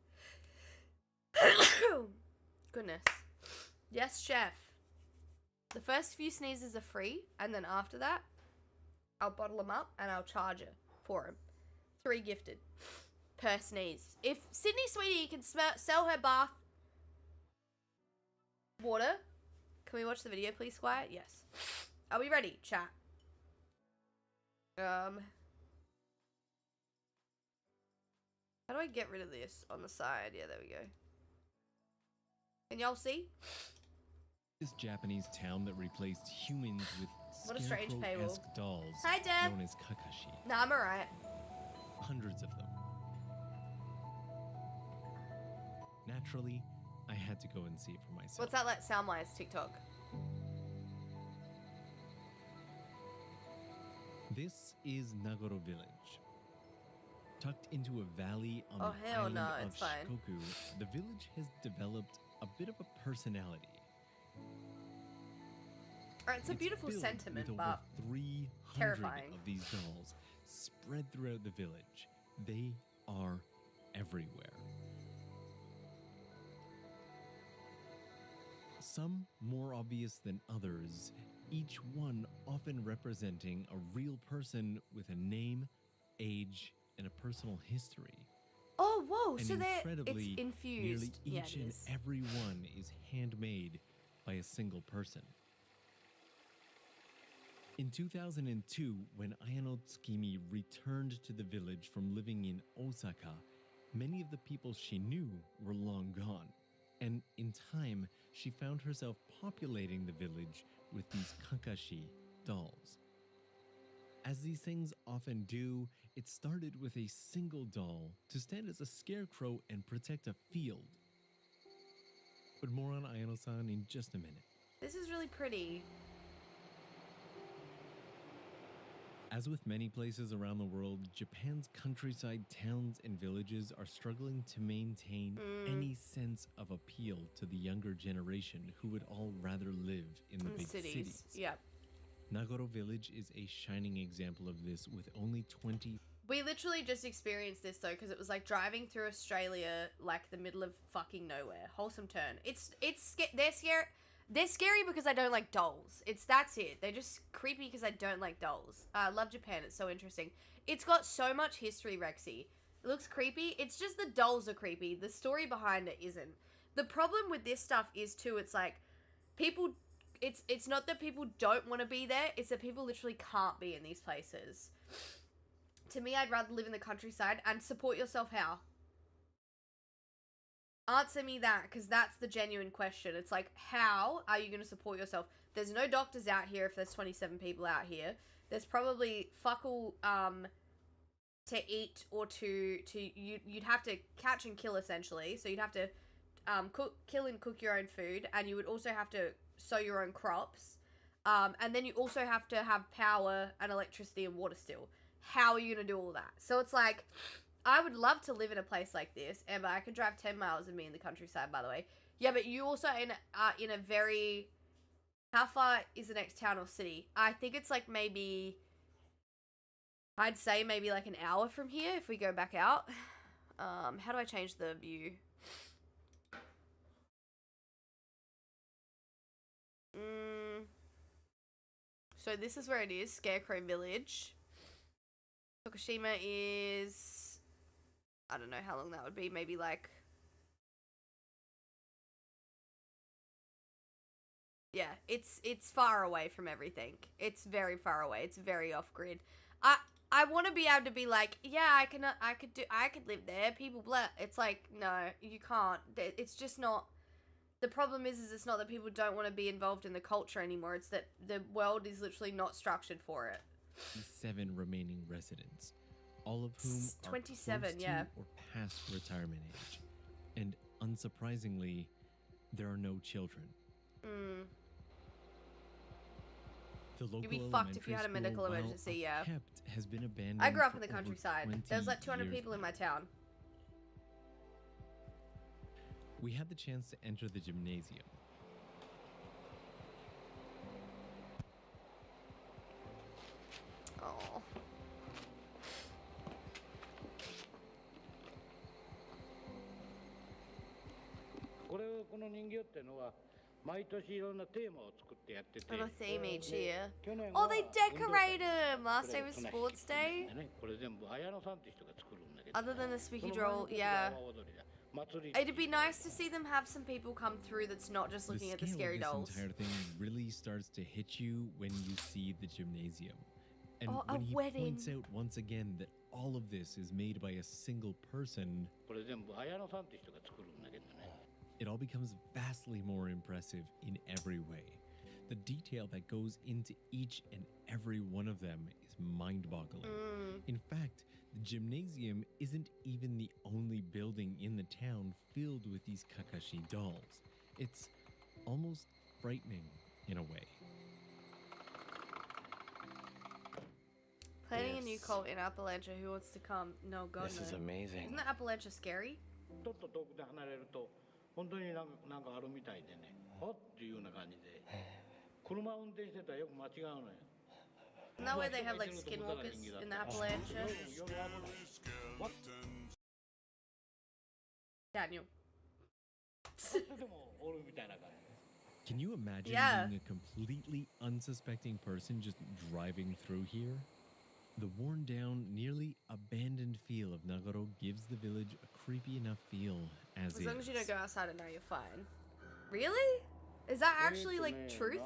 Goodness. Yes, chef. The first few sneezes are free. And then after that, I'll bottle them up and I'll charge it for them. 3 gifted. Per sneeze. If Sydney Sweetie can sell her bath water, can we watch the video please, Squire? Yes. Are we ready, chat? How do I get rid of this on the side? Yeah, there we go. Can y'all see? This Japanese town that replaced humans with What a strange paywall. scarecrow-esque dolls Hi, Deb. known as Kakashi. Nah, I'm alright. Hundreds of them. Naturally, I had to go and see it for myself. What's that like sound-wise, TikTok? This is Nagoro Village. Tucked into a valley on Oh, the hell island no, of it's fine. Shikoku, the village has developed a bit of a personality. Alright, it's a beautiful filled sentiment, with but over 300 terrifying. of these dolls spread throughout the village. They are everywhere. Some more obvious than others, each one often representing a real person with a name, age, and a personal history. oh, whoa, And so it's incredibly, infused. nearly Yeah, each it and is. every one is handmade by a single person. In 2002, when Ayano Tsukimi returned to the village from living in Osaka, many of the people she knew were long gone. And in time, she found herself populating the village with these Kakashi dolls. As these things often do, it started with a single doll to stand as a scarecrow and protect a field. But more on Ayano-san in just a minute. This is really pretty. As with many places around the world, Japan's countryside towns and villages are struggling to maintain any sense of appeal to the younger generation who would all rather live in the big cities. Yeah. Nagoro Village is a shining example of this with only 20... We literally just experienced this though, because it was like driving through Australia, like the middle of fucking nowhere. Wholesome turn. They're scary because I don't like dolls. That's it. They're just creepy because I don't like dolls. I love Japan. It's so interesting. It's got so much history, Rexy. It looks creepy. It's just the dolls are creepy. The story behind it isn't. The problem with this stuff is too, it's like people it's not that people don't want to be there, it's that people literally can't be in these places. To me, I'd rather live in the countryside and support yourself how? Answer me that, because that's the genuine question. It's like, how are you going to support yourself? There's no doctors out here if there's 27 people out here. There's probably fuck all to eat or you'd have to catch and kill essentially. So you'd have to kill and cook your own food, and you would also have to sow your own crops. And then you also have to have power and electricity and water still. How are you going to do all that? So it's like, I would love to live in a place like this. Amber, I could drive 10 miles and be in the countryside, by the way. Yeah, but you also are in a very... How far is the next town or city? I think it's like maybe... I'd say maybe like an hour from here if we go back out. How do I change the view? So this is where it is, Scarecrow Village. Tokushima is... I don't know how long that would be, maybe like... Yeah, it's far away from everything. It's very far away. It's very off-grid. I want to be able to be like, yeah, I could live there. People blah. It's like, no, you can't. It's just not. The problem is it's not that people don't want to be involved in the culture anymore. It's that the world is literally not structured for it. 7 remaining residents, all of whom are 27, close to yeah, or past retirement age. And unsurprisingly, there are no children. The local You'd be fucked if you had a medical emergency, yeah. Kept, has been abandoned. I grew up in the countryside. There's like 200 people in my town. We had the chance to enter the gymnasium. Oh. On a theme each year. Oh, they decorate them! Last day was sports day. Other than the squeaky drawl, yeah. It'd be nice to see them have some people come through that's not just looking at the scary dolls. The entire thing really starts to hit you when you see the gymnasium. And oh, when he wedding. points out once again that all of this is made by a single person, it all becomes vastly more impressive in every way. The detail that goes into each and every one of them is mind-boggling. In fact, the gymnasium isn't even the only building in the town filled with these Kakashi dolls. It's almost frightening in a way. Planning a new cult in Appalachia. Who wants to come? No, God, This is amazing. Isn't Appalachia scary? Isn't that where they have like skinwalkers in the Appalachia? Daniel. Can you imagine being a completely unsuspecting person just driving through here? The worn down, nearly abandoned feel of Nagaro gives the village a creepy enough feel as long as you don't go outside at night, you're fine. Really? Is that actually like truth?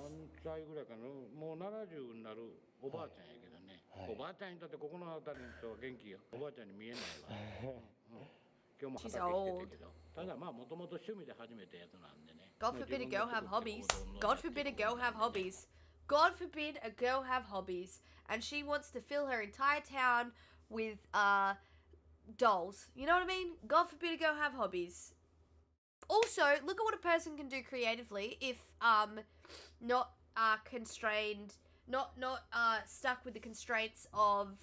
She's old. God forbid a girl have hobbies. God forbid a girl have hobbies. God forbid a girl have hobbies. And she wants to fill her entire town with dolls. You know what I mean? God forbid a girl have hobbies. Also, look at what a person can do creatively if not constrained, not stuck with the constraints of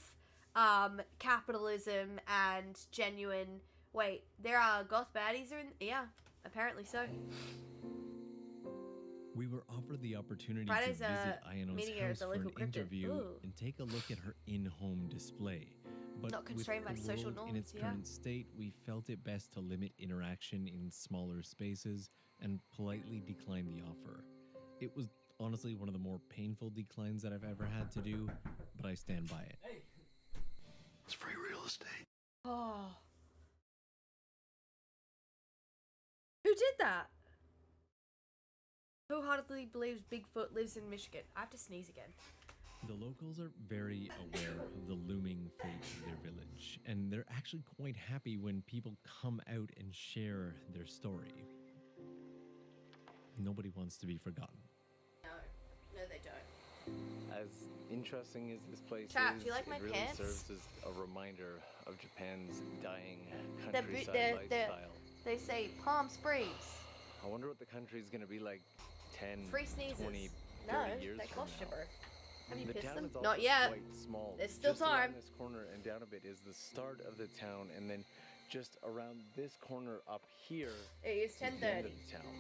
capitalism and genuine. Wait, there are goth baddies in. Yeah, apparently so. We were offered the opportunity Friday's to visit Ayano's house for an interview Ooh. and take a look at her in-home display. But Not constrained by with the social world norms, in its yeah. current state, we felt it best to limit interaction in smaller spaces and politely decline the offer. It was honestly one of the more painful declines that I've ever had to do, but I stand by it. Hey, it's free real estate. Oh. Who did that? Wholeheartedly believes Bigfoot lives in Michigan. I have to sneeze again. The locals are very aware of the looming fate of their village, and they're actually quite happy when people come out and share their story. Nobody wants to be forgotten. No, they don't. As interesting as this place Chap, is, do you like my it really pants? serves as a reminder of Japan's dying The countryside lifestyle. They say Palm Springs. I wonder what the country's going to be like 10, Free sneezes. 20, 30 No, years they from cost you, now. bro. Have you The pissed town them? is also Not yet. quite small. There's still just time. Around this corner and down a bit is the start of the town, and then just around this corner up here It is is the end 10:30. of the town.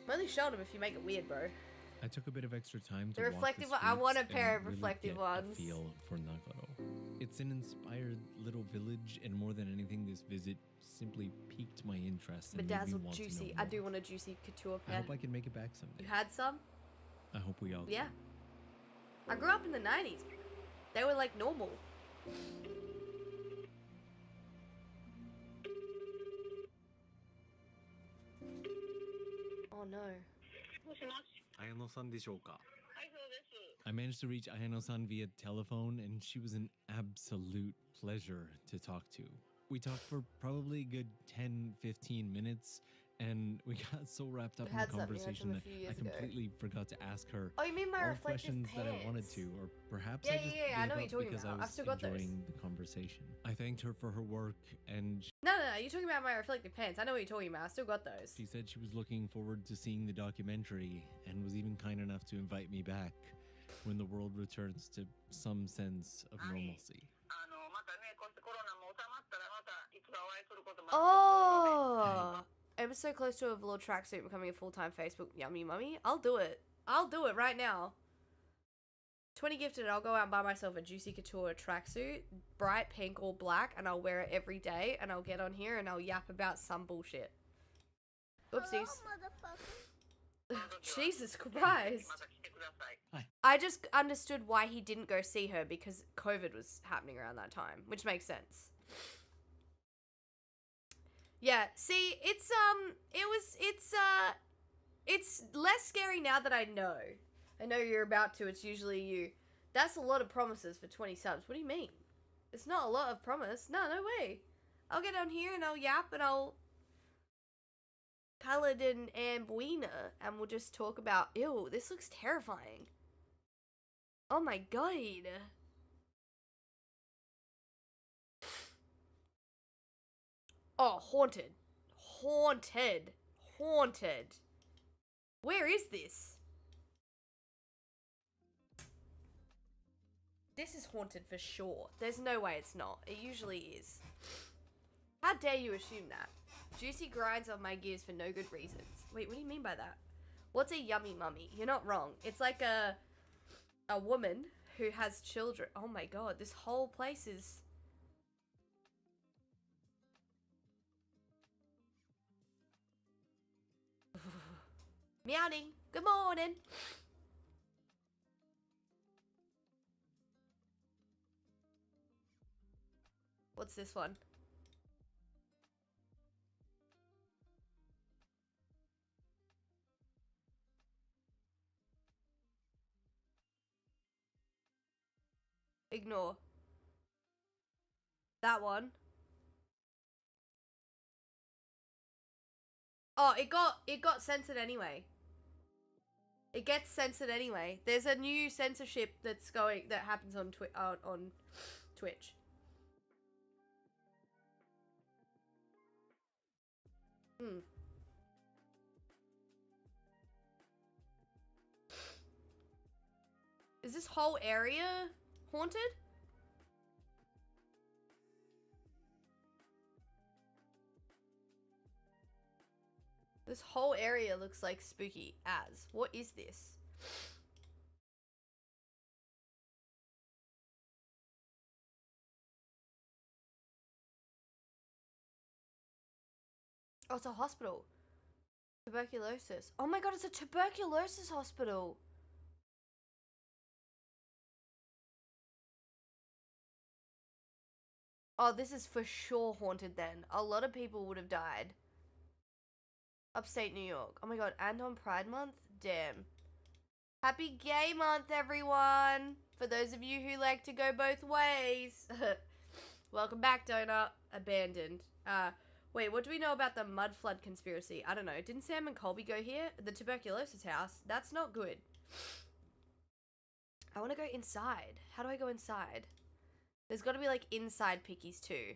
I'm only showing them if you make it weird, bro. I took a bit of extra time to The walk reflective the one- I want a streets pair and of reflective really get ones. a feel for Nagoro. It's an inspired little village, and more than anything, this visit simply piqued my interest and made me Bedazzled want juicy. to know I do more. want a juicy couture I pair. hope I can make it back someday. You had some? I hope we all Yeah. I grew up in the 90s. They were like normal. Oh no. Ayano-san でしょうか? I managed to reach Ayano-san via telephone, and she was an absolute pleasure to talk to. We talked for probably a good 10-15 minutes, and we got so wrapped up We in the had some- we had conversation some a that few I years ago. completely forgot to ask her Oh, you mean my all the reflective questions that I wanted pants? to, or perhaps Yeah, I yeah, just yeah, I gave know what up you're talking because I about. was I've still got those. enjoying the conversation. I thanked her for her work, and No, you're talking about my reflective pants. I know what you're talking about. I still got those. she said she was looking forward to seeing the documentary and was even kind enough to invite me back when the world returns to some sense of normalcy. Oh, I'm so close to a velour tracksuit becoming a full-time Facebook yummy mummy. I'll do it. I'll do it right now. 20 gifted, I'll go out and buy myself a Juicy Couture tracksuit, bright pink or black, and I'll wear it every day, and I'll get on here and I'll yap about some bullshit. Oopsies. Jesus Christ. I just understood why he didn't go see her, because COVID was happening around that time, which makes sense. Yeah, see, it's less scary now that I know. I know you're about to, it's usually you. That's a lot of promises for 20 subs. What do you mean? It's not a lot of promise. No way. I'll get on here and I'll yap and I'll PaladinAmber, and we'll just talk about, ew, this looks terrifying. Oh my god. Oh, haunted. Haunted. Where is this? This is haunted for sure. There's no way it's not. It usually is. How dare you assume that? Juicy grinds on my gears for no good reasons. Wait, what do you mean by that? What's a yummy mummy? You're not wrong. It's like a woman who has children. Oh my god, this whole place is... Meowing. Good morning. What's this one? Ignore. That one. Oh, it got censored anyway. It gets censored anyway. There's a new censorship that happens on Twitch. Is this whole area haunted? This whole area looks like spooky as. What is this? Oh, it's a hospital. Tuberculosis. Oh my god, it's a tuberculosis hospital. Oh, this is for sure haunted then. A lot of people would have died. Upstate New York. Oh my god, and on Pride Month? Damn. Happy Gay Month, everyone! For those of you who like to go both ways. Welcome back, Donut. Abandoned. Wait, what do we know about the mud flood conspiracy? I don't know. Didn't Sam and Colby go here? The tuberculosis house? That's not good. I want to go inside. How do I go inside? There's got to be like inside pickies too.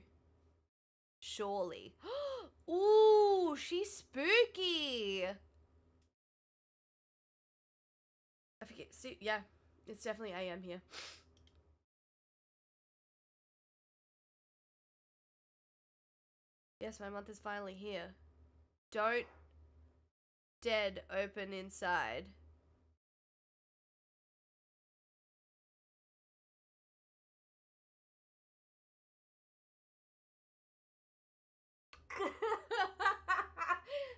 Surely. Ooh, she's spooky. I forget. See, yeah, it's definitely AM here. Yes, my month is finally here. Don't dead open inside.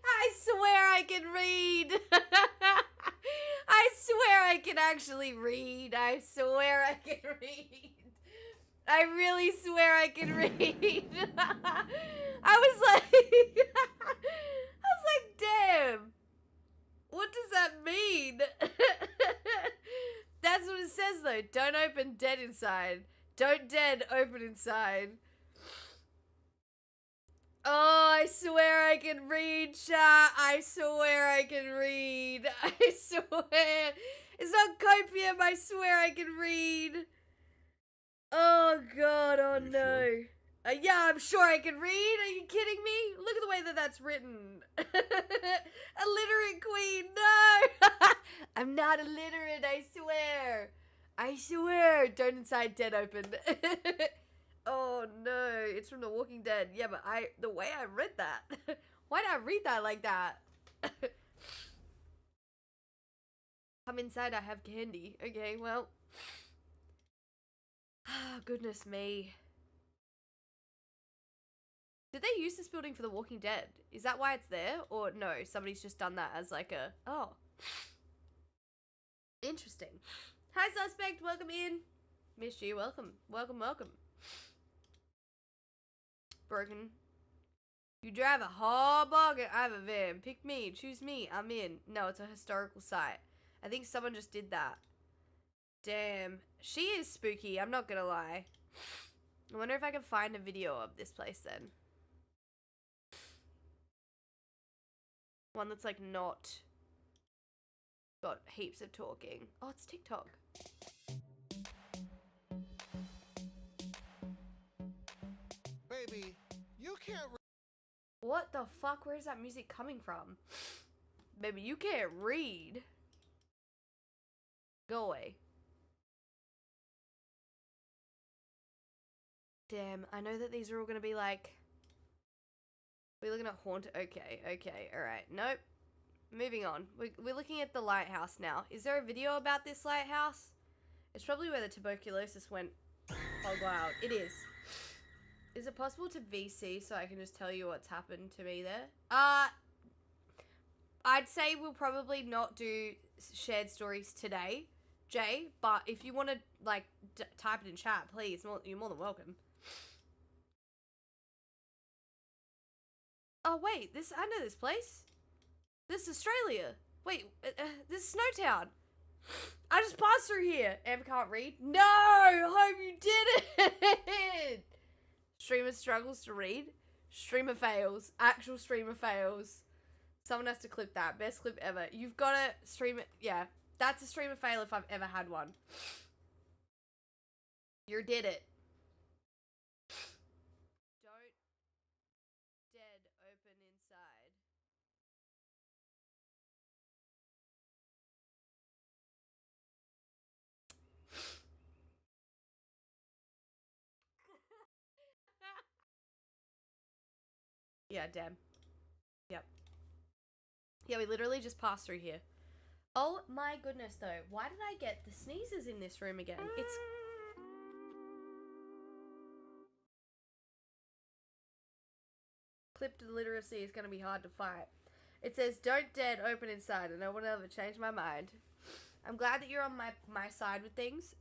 I swear I can read. I swear I can actually read. I swear I can read. I really swear I can read. I was like, damn. What does that mean? That's what it says though. Don't open dead inside. Don't dead open inside. Oh, I swear I can read, chat. I swear I can read. I swear. It's not copium. I swear I can read. Oh, God. Oh, no. Sure? Yeah, I'm sure I can read. Are you kidding me? Look at the way that that's written. Illiterate queen. No. I'm not illiterate. I swear. I swear. Don't inside dead open. Oh no, it's from The Walking Dead. Yeah, but the way I read that. Why did I read that like that? Come inside, I have candy. Okay, well. Goodness me. Did they use this building for The Walking Dead? Is that why it's there? Or no, somebody's just done that as like a... Oh. Interesting. Hi, Suspect. Welcome in. Missed you. Welcome. Welcome, welcome. Broken. You drive a hard bargain. I have a van. Pick me. Choose me. I'm in. No, it's a historical site. I think someone just did that. Damn. She is spooky. I'm not gonna lie. I wonder if I can find a video of this place then. One that's like not got heaps of talking. Oh, it's TikTok. Baby, you can't. What the fuck? Where is that music coming from? Baby, you can't read. Go away. Damn, I know that these are all gonna be like... We're looking at haunted... Okay, alright. Nope. Moving on. We're looking at the lighthouse now. Is there a video about this lighthouse? It's probably where the tuberculosis went. Oh, wow. It is. Is it possible to VC so I can just tell you what's happened to me there? I'd say we'll probably not do shared stories today, Jay, but if you want to, like, type it in chat, please, you're more than welcome. Oh, wait, I know this place. This is Australia. Wait, this is Snowtown. I just passed through here. Amber can't read. No, hope you didn't. Streamer struggles to read. Streamer fails. Actual streamer fails. Someone has to clip that. Best clip ever. You've got to stream it. Yeah, that's a streamer fail if I've ever had one. You did it. Don't dead open inside. Yeah, damn. Yep. Yeah, we literally just passed through here. Oh my goodness, though. Why did I get the sneezes in this room again? It's... Clipped literacy is going to be hard to fight. It says, don't dead open inside, and no one ever changed my mind. I'm glad that you're on my side with things.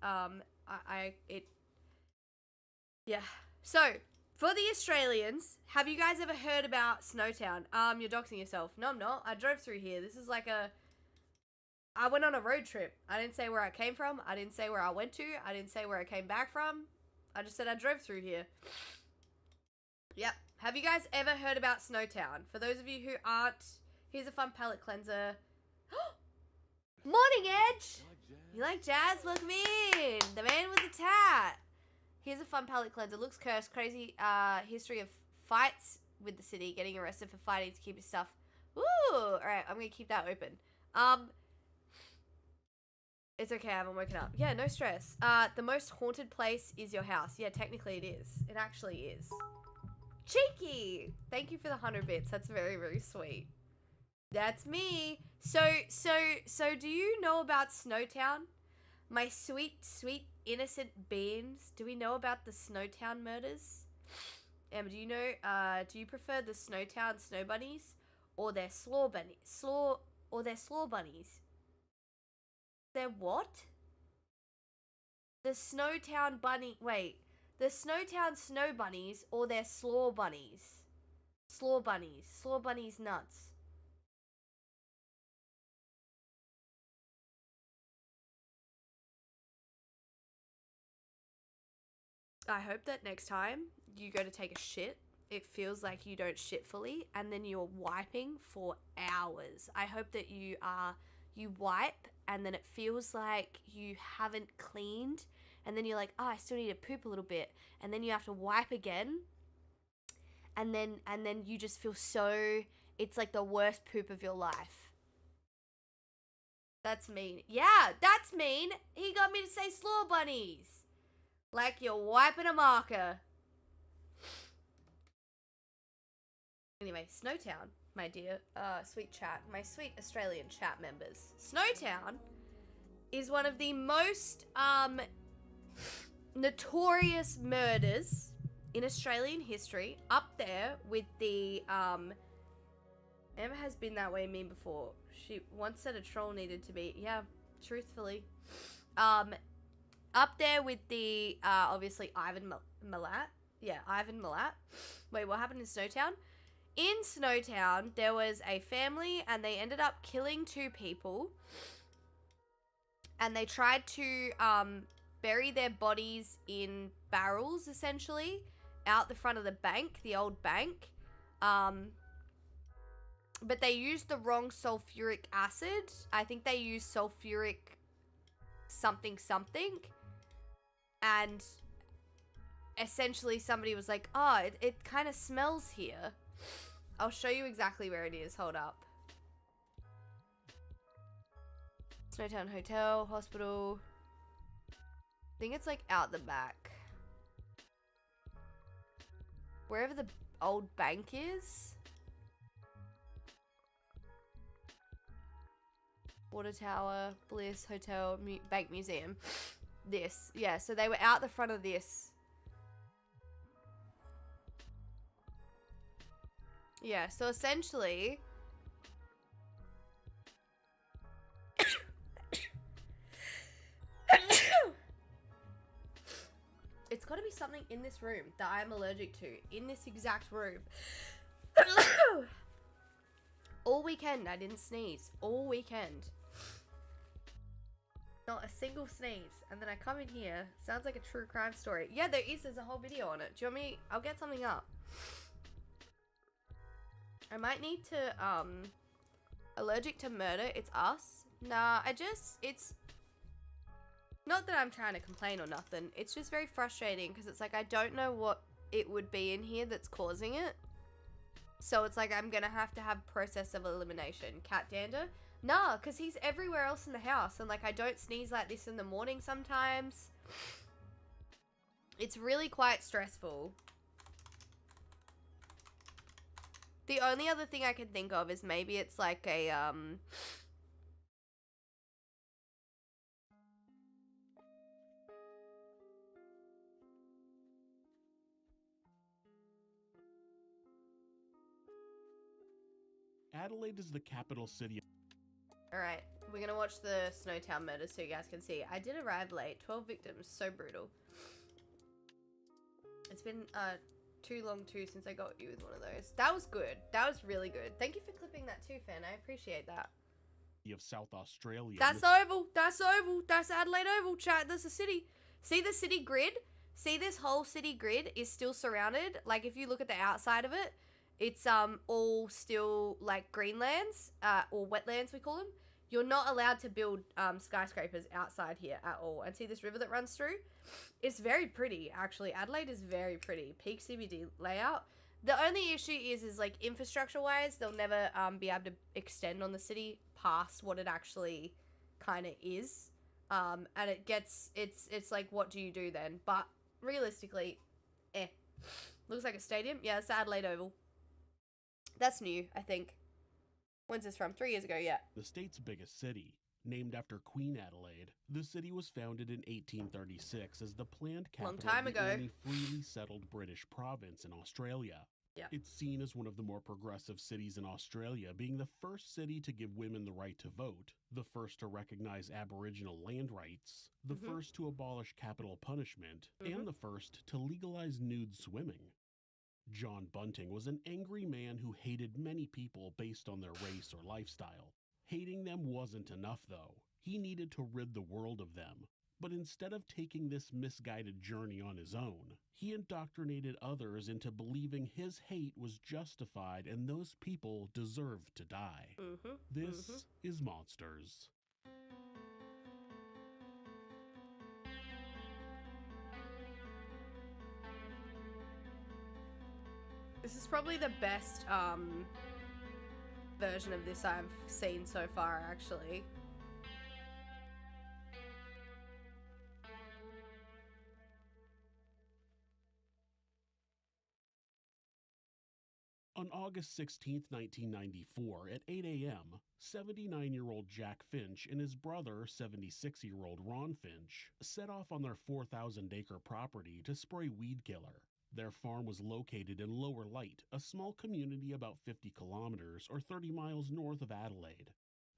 Yeah. So, For the Australians, have you guys ever heard about Snowtown? You're doxing yourself. No, I'm not. I drove through here. This is like I went on a road trip. I didn't say where I came from. I didn't say where I went to. I didn't say where I came back from. I just said I drove through here. Yep. Have you guys ever heard about Snowtown? For those of you who aren't, here's a fun palette cleanser. Morning, Edge! You like jazz? Welcome in! The man with the tat. Here's a fun palette cleanser. Looks cursed. Crazy history of fights with the city. Getting arrested for fighting to keep his stuff. Ooh! Alright, I'm gonna keep that open. It's okay, I haven't woken up. Yeah, no stress. The most haunted place is your house. Yeah, technically it is. It actually is. Cheeky! Thank you for the 100 bits. That's very, very sweet. That's me. So do you know about Snowtown? My sweet, sweet, innocent beings. Do we know about the Snowtown murders? Emma, do you know, do you prefer the Snowtown snow bunnies or their slaw bunnies? They're what? The Snowtown bunny, wait. The Snowtown snow bunnies or their slaw bunnies? Slaw bunnies. Slaw bunnies nuts. I hope that next time you go to take a shit, it feels like you don't shit fully and then you're wiping for hours. I hope that you wipe and then it feels like you haven't cleaned and then you're like, oh, I still need to poop a little bit, and then you have to wipe again and then you just feel so, it's like the worst poop of your life. That's mean. Yeah, that's mean. He got me to say slaw bunnies. Like you're wiping a marker. Anyway, Snowtown, my dear, sweet chat, my sweet Australian chat members. Snowtown is one of the most, notorious murders in Australian history, up there with the, Emma has been that way mean before. She once said a troll needed to be, yeah, truthfully. Up there with the, obviously, Ivan Milat. Yeah, Ivan Milat. Wait, what happened in Snowtown? In Snowtown, there was a family, and they ended up killing 2 people. And they tried to, bury their bodies in barrels, essentially, out the front of the bank, the old bank. But they used the wrong sulfuric acid. I think they used sulfuric something. And essentially somebody was like, oh, it kind of smells here. I'll show you exactly where it is. Hold up. Snowtown Hotel, Hospital. I think it's like out the back. Wherever the old bank is. Water Tower, Bliss, Hotel, Bank Museum. This. Yeah, so they were out the front of this. Yeah, so essentially... It's got to be something in this room that I'm allergic to. In this exact room. All weekend, I didn't sneeze. All weekend. Not a single sneeze. And then I come in here. Sounds like a true crime story. Yeah, there is. There's a whole video on it. Do you want me? I'll get something up. I might need to, allergic to murder. It's us. Nah, it's... Not that I'm trying to complain or nothing. It's just very frustrating because it's like I don't know what it would be in here that's causing it. So it's like I'm gonna have to have process of elimination. Cat dander? Nah, because he's everywhere else in the house. And like I don't sneeze like this in the morning sometimes. It's really quite stressful. The only other thing I can think of is maybe it's like a, Adelaide is the capital city. Alright, we're gonna watch the Snowtown murders so you guys can see. I did arrive late. 12 victims. So brutal. It's been, too long too since I got you with one of those. That was good. That was really good. Thank you for clipping that too, Fan. I appreciate that. Of South Australia. That's the oval. That's the oval. That's Adelaide Oval, chat. That's the city. See the city grid? See, this whole city grid is still surrounded. Like, if you look at the outside of it, it's all still like greenlands, or wetlands we call them. You're not allowed to build skyscrapers outside here at all. And see this river that runs through? It's very pretty, actually. Adelaide is very pretty. Peak CBD layout. The only issue is like infrastructure-wise, they'll never be able to extend on the city past what it actually kind of is. And it's like, what do you do then? But realistically, looks like a stadium. Yeah, it's the Adelaide Oval. That's new, I think. When's this from? 3 years ago, yeah. The state's biggest city. Named after Queen Adelaide, the city was founded in 1836 as the planned capital of the only freely settled British province in Australia. Yeah. It's seen as one of the more progressive cities in Australia, being the first city to give women the right to vote, the first to recognize Aboriginal land rights, the first to abolish capital punishment, and the first to legalize nude swimming. John Bunting was an angry man who hated many people based on their race or lifestyle. Hating them wasn't enough, though. He needed to rid the world of them. But instead of taking this misguided journey on his own, he indoctrinated others into believing his hate was justified and those people deserved to die. This is Monsters. This is probably the best version of this I've seen so far, actually. On August 16, 1994, at 8 a.m., 79-year-old Jack Finch and his brother, 76-year-old Ron Finch, set off on their 4,000-acre property to spray weed killer. Their farm was located in Lower Light, a small community about 50 kilometers or 30 miles north of Adelaide.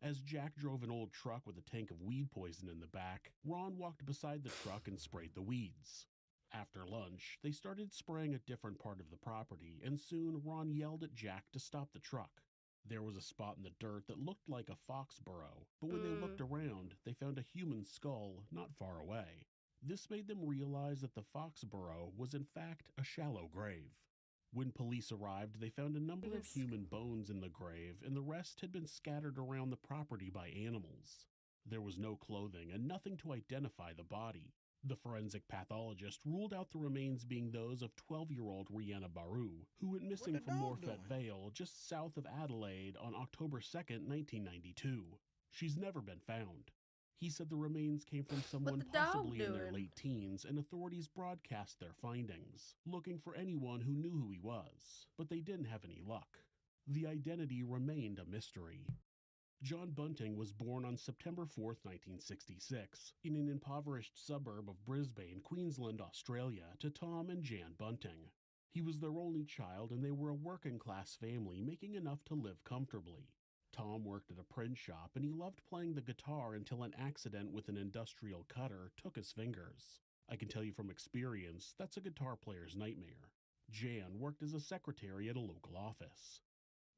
As Jack drove an old truck with a tank of weed poison in the back, Ron walked beside the truck and sprayed the weeds. After lunch, they started spraying a different part of the property, and soon Ron yelled at Jack to stop the truck. There was a spot in the dirt that looked like a fox burrow, but when they looked around, they found a human skull not far away. This made them realize that the fox burrow was in fact a shallow grave. When police arrived, they found a number of human bones in the grave, and the rest had been scattered around the property by animals. There was no clothing and nothing to identify the body. The forensic pathologist ruled out the remains being those of 12-year-old Rihanna Baru, who went missing from Morfett Vale, just south of Adelaide, on October 2nd, 1992. She's never been found. He said the remains came from someone possibly in their late teens, and authorities broadcast their findings, looking for anyone who knew who he was, but they didn't have any luck. The identity remained a mystery. John Bunting was born on September 4, 1966, in an impoverished suburb of Brisbane, Queensland, Australia, to Tom and Jan Bunting. He was their only child, and they were a working-class family making enough to live comfortably. Tom worked at a print shop, and he loved playing the guitar until an accident with an industrial cutter took his fingers. I can tell you from experience, that's a guitar player's nightmare. Jan worked as a secretary at a local office.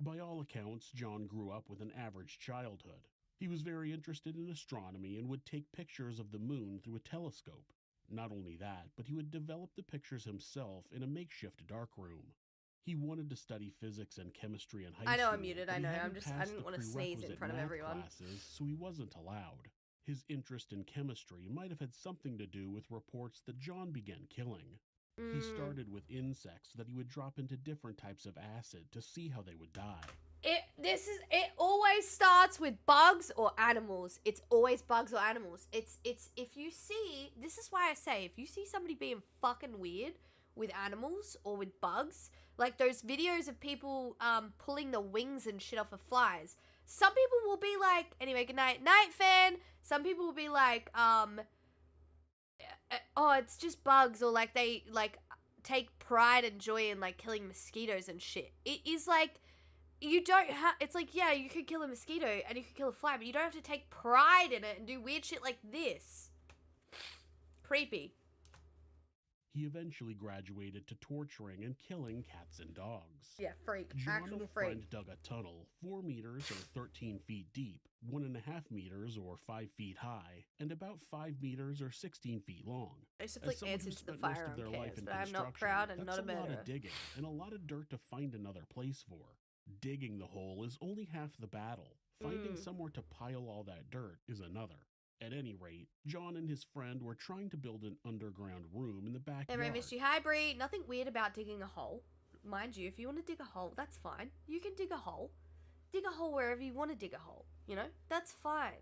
By all accounts, John grew up with an average childhood. He was very interested in astronomy and would take pictures of the moon through a telescope. Not only that, but he would develop the pictures himself in a makeshift darkroom. He wanted to study physics and chemistry in high school. I know I'm muted, I know. I didn't want to sneeze in front of everyone. Classes, so he wasn't allowed. His interest in chemistry might have had something to do with reports that John began killing. He started with insects that he would drop into different types of acid to see how they would die. It always starts with bugs or animals. It's always bugs or animals. It's if you see, this is why I say, if you see somebody being fucking weird with animals or with bugs, like those videos of people pulling the wings and shit off of flies, some people will be like, anyway, good night, night fan. Some people will be like, oh, it's just bugs, or like they like take pride and joy in like killing mosquitoes and shit. It is like, you don't have, it's like, yeah, you could kill a mosquito and you could kill a fly, but you don't have to take pride in it and do weird shit like this. Creepy. he eventually graduated to torturing and killing cats and dogs. Yeah, freak. John Actual and a freak. friend dug a tunnel 4 meters or 13 feet deep, 1.5 meters or 5 feet high, and about 5 meters or 16 feet long. I used to As flick someone who answers to the spent most of firearm their life cans, in but I'm not construction, proud and that's not a a lot murderer. of digging and a lot of dirt to find another place for. Digging the hole is only half the battle. Finding somewhere to pile all that dirt is another. At any rate, John and his friend were trying to build an underground room in the Hey, backyard. Misty. Hi, Bree. Nothing weird about digging a hole. Mind you, if you want to dig a hole, that's fine. You can dig a hole. Dig a hole wherever you want to dig a hole. You know? That's fine.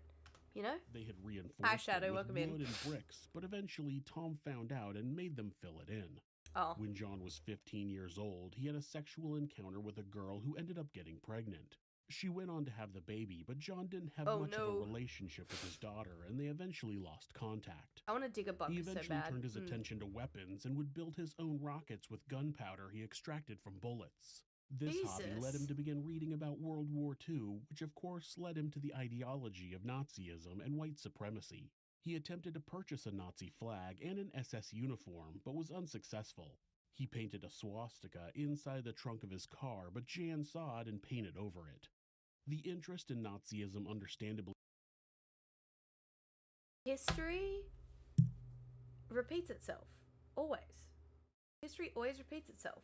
You know? They had reinforced Hi, Shadow. it with Welcome wood in. and bricks, but eventually Tom found out and made them fill it in. Oh. When John was 15 years old, he had a sexual encounter with a girl who ended up getting pregnant. She went on to have the baby, but John didn't have much of a relationship with his daughter, and they eventually lost contact. I want to dig a bunker He so eventually bad. turned his attention to weapons and would build his own rockets with gunpowder he extracted from bullets. This hobby led him to begin reading about World War II, which of course led him to the ideology of Nazism and white supremacy. He attempted to purchase a Nazi flag and an SS uniform, but was unsuccessful. He painted a swastika inside the trunk of his car, but Jan saw it and painted over it. The interest in Nazism understandably History repeats itself. Always. History always repeats itself.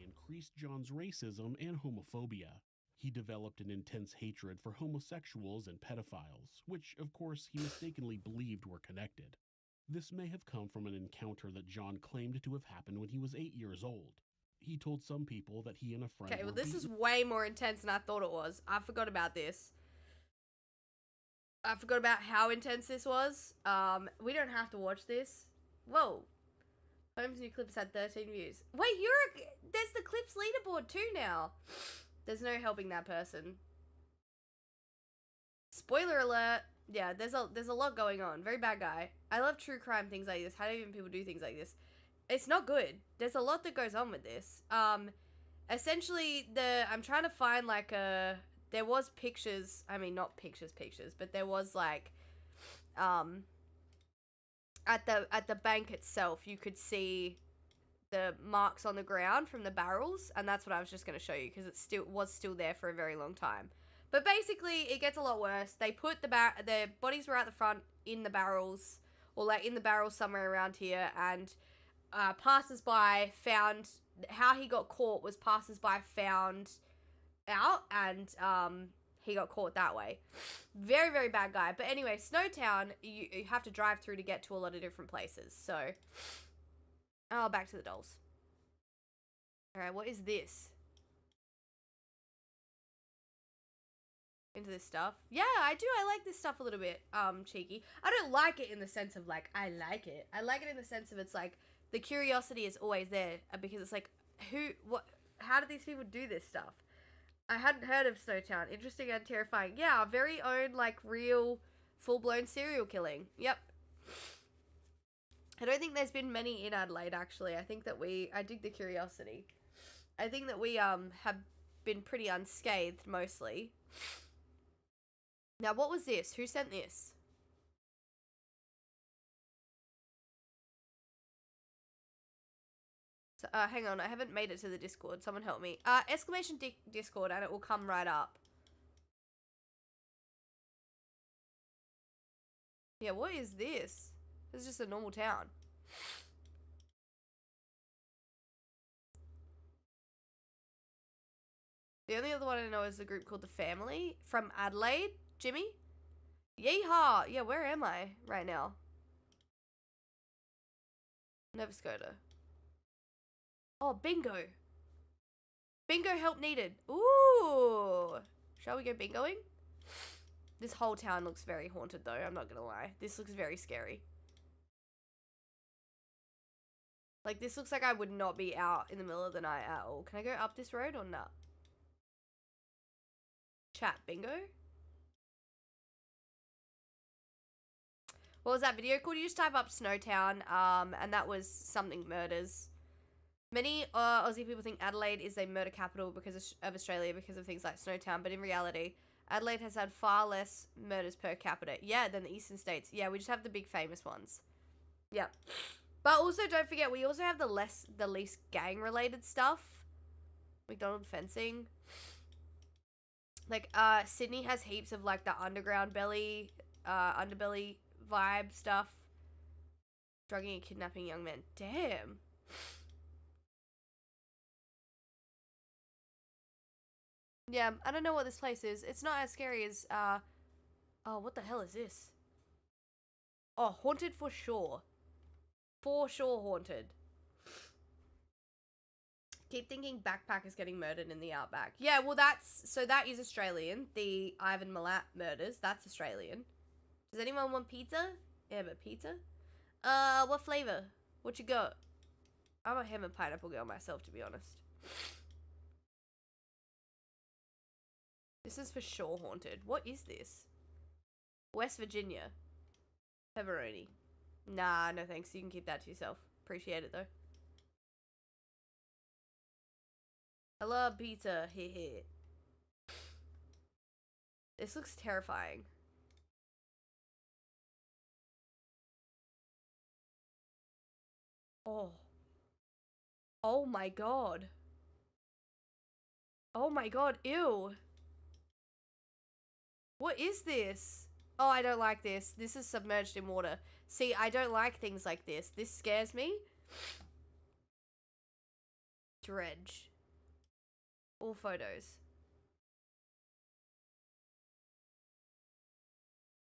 increased John's racism and homophobia. He developed an intense hatred for homosexuals and pedophiles, which, of course, he mistakenly believed were connected. This may have come from an encounter that John claimed to have happened when he was 8 years old. He told some people that he and a friend Okay, well, were this is way more intense than I thought it was. I forgot about this. I forgot about how intense this was. We don't have to watch this. Whoa. Holmes' new clips had 13 views. Wait, there's the clips leaderboard too now. There's no helping that person. Spoiler alert. Yeah, there's a lot going on. Very bad guy. I love true crime things like this. How do even people do things like this? It's not good. There's a lot that goes on with this. Essentially, I'm trying to find like there was pictures. I mean, not pictures, but there was like, at the bank itself, you could see the marks on the ground from the barrels, and that's what I was just going to show you because it was still there for a very long time. But basically, it gets a lot worse. They put the bodies were at the front in the barrels, or like in the barrels somewhere around here, and passers-by found how he got caught was passers-by found out, and he got caught that way. Very, very bad guy. But anyway, Snowtown, you have to drive through to get to a lot of different places. So, back to the dolls. Alright, what is this? Into this stuff. Yeah, I do. I like this stuff a little bit, cheeky. I don't like it in the sense of, like, I like it. I like it in the sense of it's, like, the curiosity is always there, because it's like, how do these people do this stuff? I hadn't heard of Snowtown. Interesting and terrifying. Yeah, our very own, like, real, full-blown serial killing. Yep. I don't think there's been many in Adelaide, actually. I think that I dig the curiosity. I think that we, have been pretty unscathed, mostly. Now, what was this? Who sent this? So, hang on, I haven't made it to the Discord. Someone help me. Exclamation Discord, and it will come right up. Yeah, what is this? This is just a normal town. The only other one I know is a group called The Family from Adelaide. Jimmy? Yeehaw! Yeah, where am I right now? Nova Scotia. Oh, bingo. Bingo help needed. Ooh. Shall we go bingoing? This whole town looks very haunted, though. I'm not gonna lie. This looks very scary. Like, this looks like I would not be out in the middle of the night at all. Can I go up this road or not? Chat, bingo? What was that video called? You just type up Snowtown, and that was something murders. Many Aussie people think Adelaide is a murder capital because of Australia because of things like Snowtown, but in reality, Adelaide has had far less murders per capita, yeah, than the eastern states. Yeah, we just have the big famous ones. Yep. But also, don't forget, we also have the least gang-related stuff. McDonald fencing. Like, Sydney has heaps of, like, the underbelly vibe stuff. Drugging and kidnapping young men. Damn. Yeah, I don't know what this place is. It's not as scary as, oh, what the hell is this? Oh, haunted for sure. For sure haunted. Keep thinking backpackers getting murdered in the outback. Yeah, well that is Australian. The Ivan Milat murders, that's Australian. Does anyone want pizza? Amber, pizza? What flavor? What you got? I'm a ham and pineapple girl myself, to be honest. This is for sure haunted. What is this? West Virginia. Pepperoni. Nah, no thanks. You can keep that to yourself. Appreciate it, though. I love pizza. Heh. This looks terrifying. Oh. Oh my god. Oh my god, ew. What is this? Oh, I don't like this. This is submerged in water. See, I don't like things like this. This scares me. Dredge. All photos.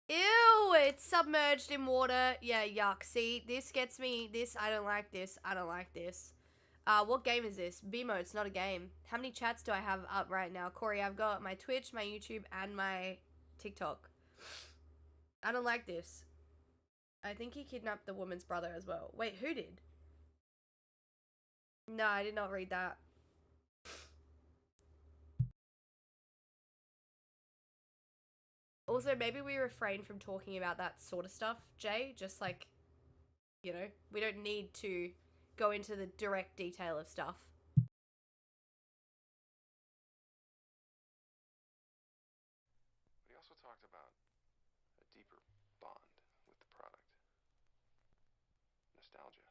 Ew, it's submerged in water. Yeah, yuck. See, this gets me. This, I don't like this. I don't like this. What game is this? BMO, it's not a game. How many chats do I have up right now? Corey, I've got my Twitch, my YouTube, and my TikTok. I don't like this. I think he kidnapped the woman's brother as well. Wait, who did? No, I did not read that. Also, maybe we refrain from talking about that sort of stuff, Jay. Just like, you know, we don't need to go into the direct detail of stuff. But he also talked about a deeper bond with the product. Nostalgia.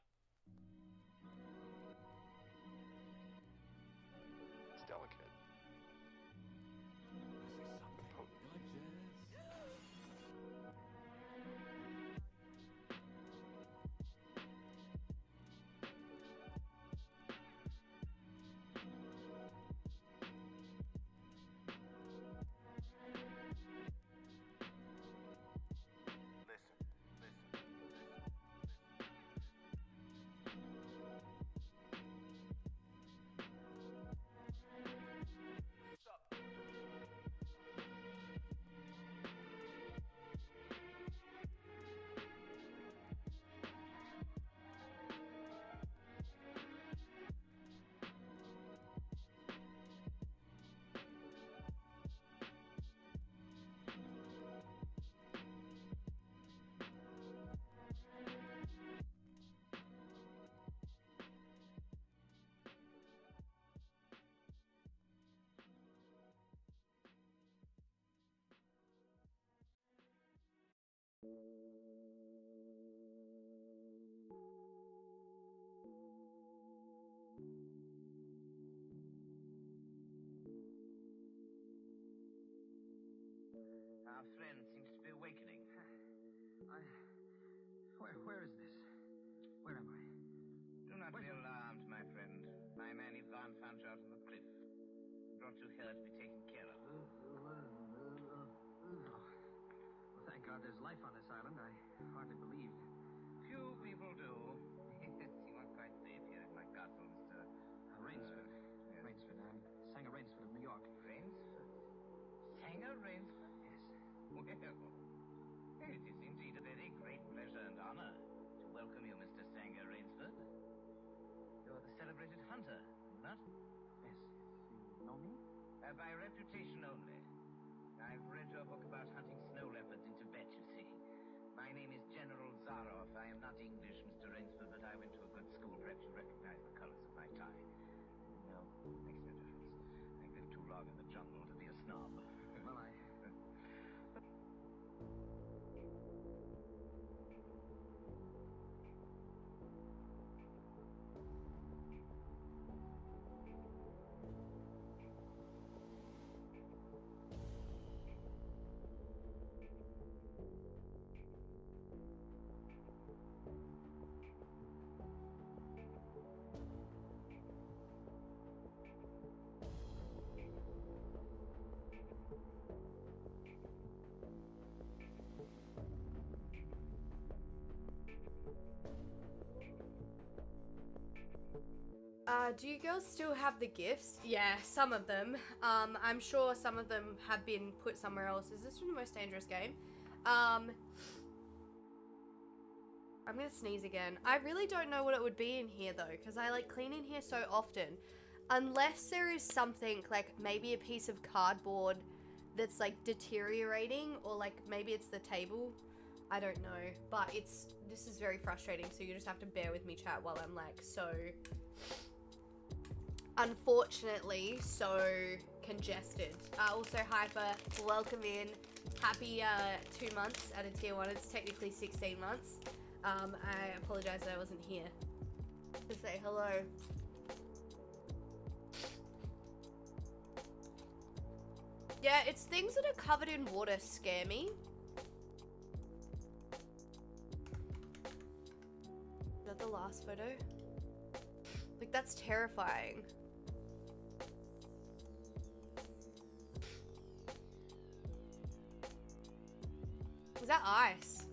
It's delicate. Our friend seems to be awakening. Where is this? Where am I? Do not be alarmed, my friend. My man Ivan found you out on the cliff. Brought you here to be taken care of. Well, thank God there's life on this island. I hardly believed. Few people do. You are quite safe here at my castle, Mr. Rainsford. Yes. Rainsford. I'm Sanger Rainsford of New York. Rainsford? Sanger Rainsford? Yes. Well, it is indeed a very great pleasure and honor to welcome you, Mr. Sanger Rainsford. You're the celebrated hunter, not? Yes. You know me? By reputation only. I've read your book about hunting snow leopards in Tibet, you see. My name is General Zaroff. I am not English, Mr. Rainsford, but I went to a good school. Perhaps you recognize the colors of my tie. No, makes no difference. I've lived too long in the jungle to be a snob. Well, Do you girls still have the gifts? Yeah, some of them. I'm sure some of them have been put somewhere else. Is this from the most dangerous game? I'm gonna sneeze again. I really don't know what it would be in here though, because I like clean in here so often. Unless there is something like maybe a piece of cardboard that's like deteriorating, or like maybe it's the table. I don't know, but this is very frustrating, so you just have to bear with me, chat, while I'm like so, unfortunately, so congested. Also, Hyper, welcome in. Happy 2 months out of tier 1. It's technically 16 months. I apologize that I wasn't here to say hello. Yeah, it's things that are covered in water scare me. Is that the last photo? Like, that's terrifying. Was that ice?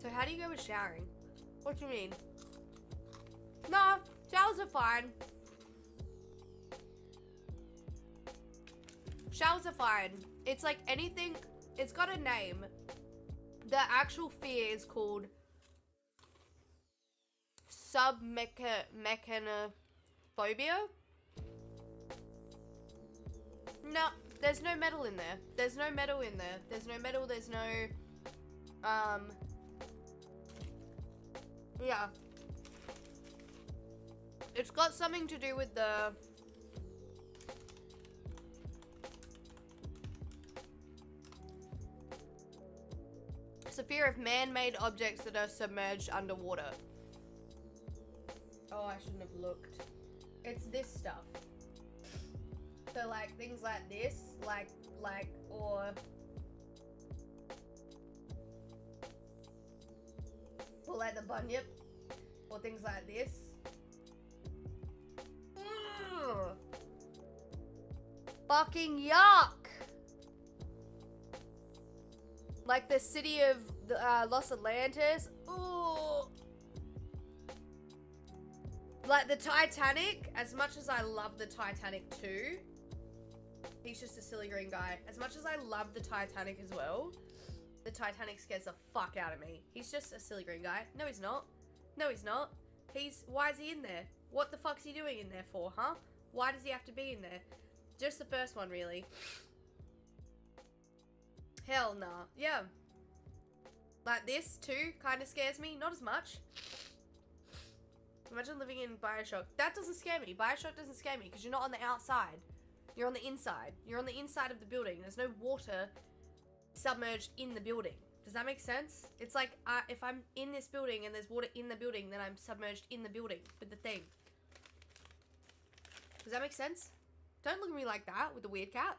So how do you go with showering? What do you mean? No, showers are fine. Showers are fine. It's like anything, it's got a name. The actual fear is called submechanophobia. No, there's no metal in there. There's no metal in there. There's no metal, there's no, yeah. It's got something to do with the it's a fear of man-made objects that are submerged underwater. Oh, I shouldn't have looked. It's this stuff. So like things like this, or like the bunyip, or things like this. Ugh. Fucking yuck! Like the city of Los Atlantis. Ooh. Like the Titanic, as much as I love the Titanic too. He's just a silly green guy. As much as I love the Titanic as well, the Titanic scares the fuck out of me. He's just a silly green guy. No, he's not. No, he's not. Why is he in there? What the fuck's he doing in there for, huh? Why does he have to be in there? Just the first one, really. Hell nah. Yeah. Like this, too, kind of scares me. Not as much. Imagine living in Bioshock. That doesn't scare me. Bioshock doesn't scare me because you're not on the outside. You're on the inside. You're on the inside of the building. There's no water submerged in the building. Does that make sense? It's like if I'm in this building and there's water in the building, then I'm submerged in the building with the thing. Does that make sense? Don't look at me like that with the weird cat.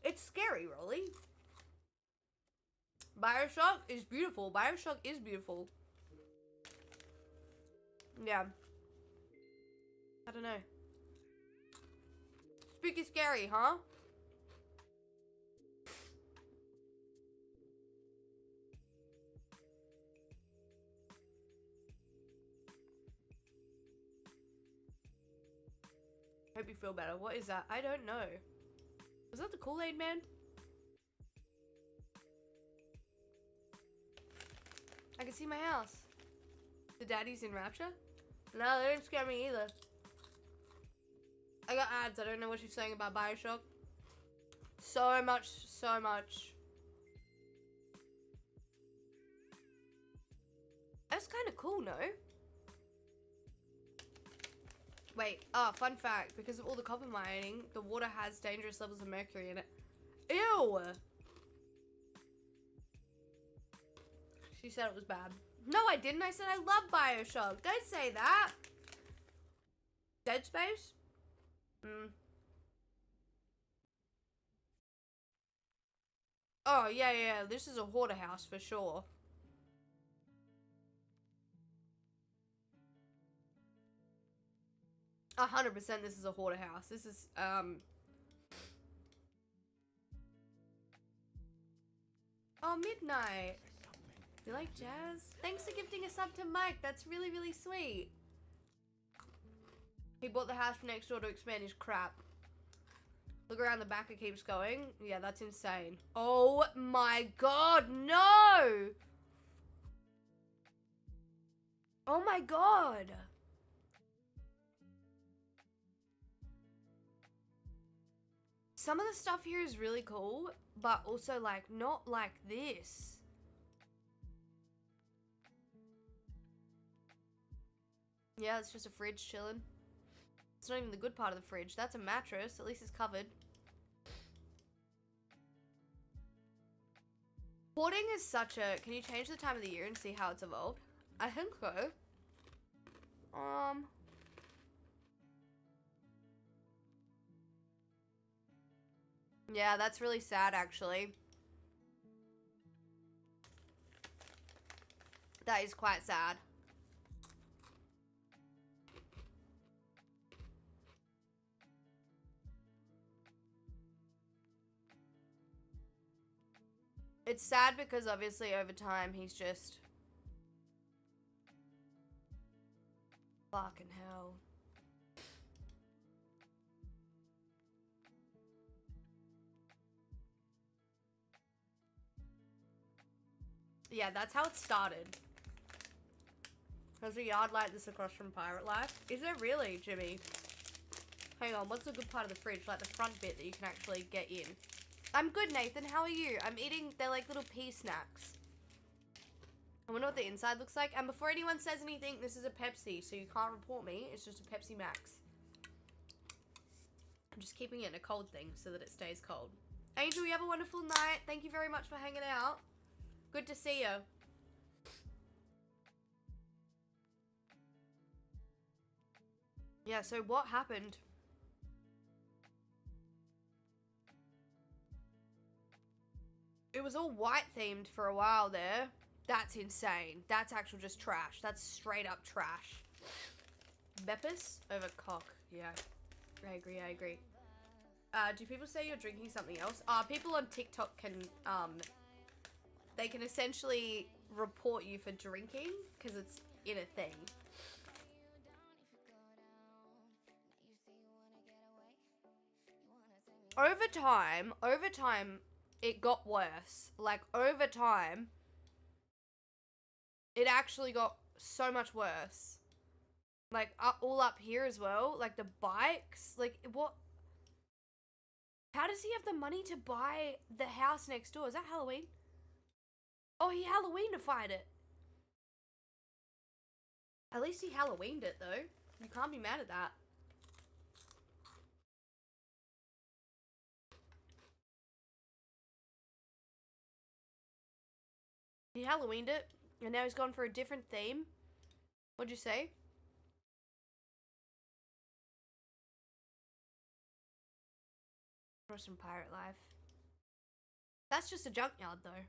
It's scary, really. Bioshock is beautiful. Bioshock is beautiful. Yeah. I don't know. Spooky scary, huh? Hope you feel better. What is that? I don't know. Was that the Kool-Aid man? I can see my house. The daddy's in Rapture? No, they didn't scare me either. I got ads. I don't know what she's saying about Bioshock. So much, so much. That's kind of cool, no? Wait, fun fact. Because of all the copper mining, the water has dangerous levels of mercury in it. Ew! She said it was bad. No, I didn't. I said I love Bioshock. Don't say that. Dead Space? Oh, yeah. This is a hoarder house for sure. A 100% this is a hoarder house. This is, Oh, Midnight. You like jazz? Thanks for gifting a sub to Mike. That's really, really sweet. He bought the house next door to expand his crap. Look around the back, it keeps going. Yeah, that's insane. Oh my god, no! Oh my god! Some of the stuff here is really cool, but also like not like this. Yeah, it's just a fridge chilling. It's not even the good part of the fridge. That's a mattress. At least it's covered. Hoarding is such a... Can you change the time of the year and see how it's evolved? I think so. Yeah, that's really sad, actually. That is quite sad. It's sad because obviously over time he's just... Fucking hell. Yeah, that's how it started. There's a yard like this across from Pirate Life. Is there really, Jimmy? Hang on, what's the good part of the fridge? Like the front bit that you can actually get in. I'm good, Nathan. How are you? I'm eating, they're like little pea snacks. I wonder what the inside looks like. And before anyone says anything, this is a Pepsi, so you can't report me. It's just a Pepsi Max. I'm just keeping it in a cold thing so that it stays cold. Angel, you have a wonderful night. Thank you very much for hanging out. Good to see you. Yeah, so what happened? It was all white themed for a while there. That's insane. That's actual just trash. That's straight up trash. Beppis over cock. Yeah, I agree, I agree. Do people say you're drinking something else? People on TikTok can, they can essentially report you for drinking because it's in a thing. Over time, it got worse. Like, over time, it actually got so much worse. Like, all up here as well. Like, the bikes. Like, what? How does he have the money to buy the house next door? Is that Halloween? Oh, he Halloween-ified it. At least he Halloweened it, though. You can't be mad at that. He Halloweened it, and now he's gone for a different theme. What'd you say? For some pirate life. That's just a junkyard, though.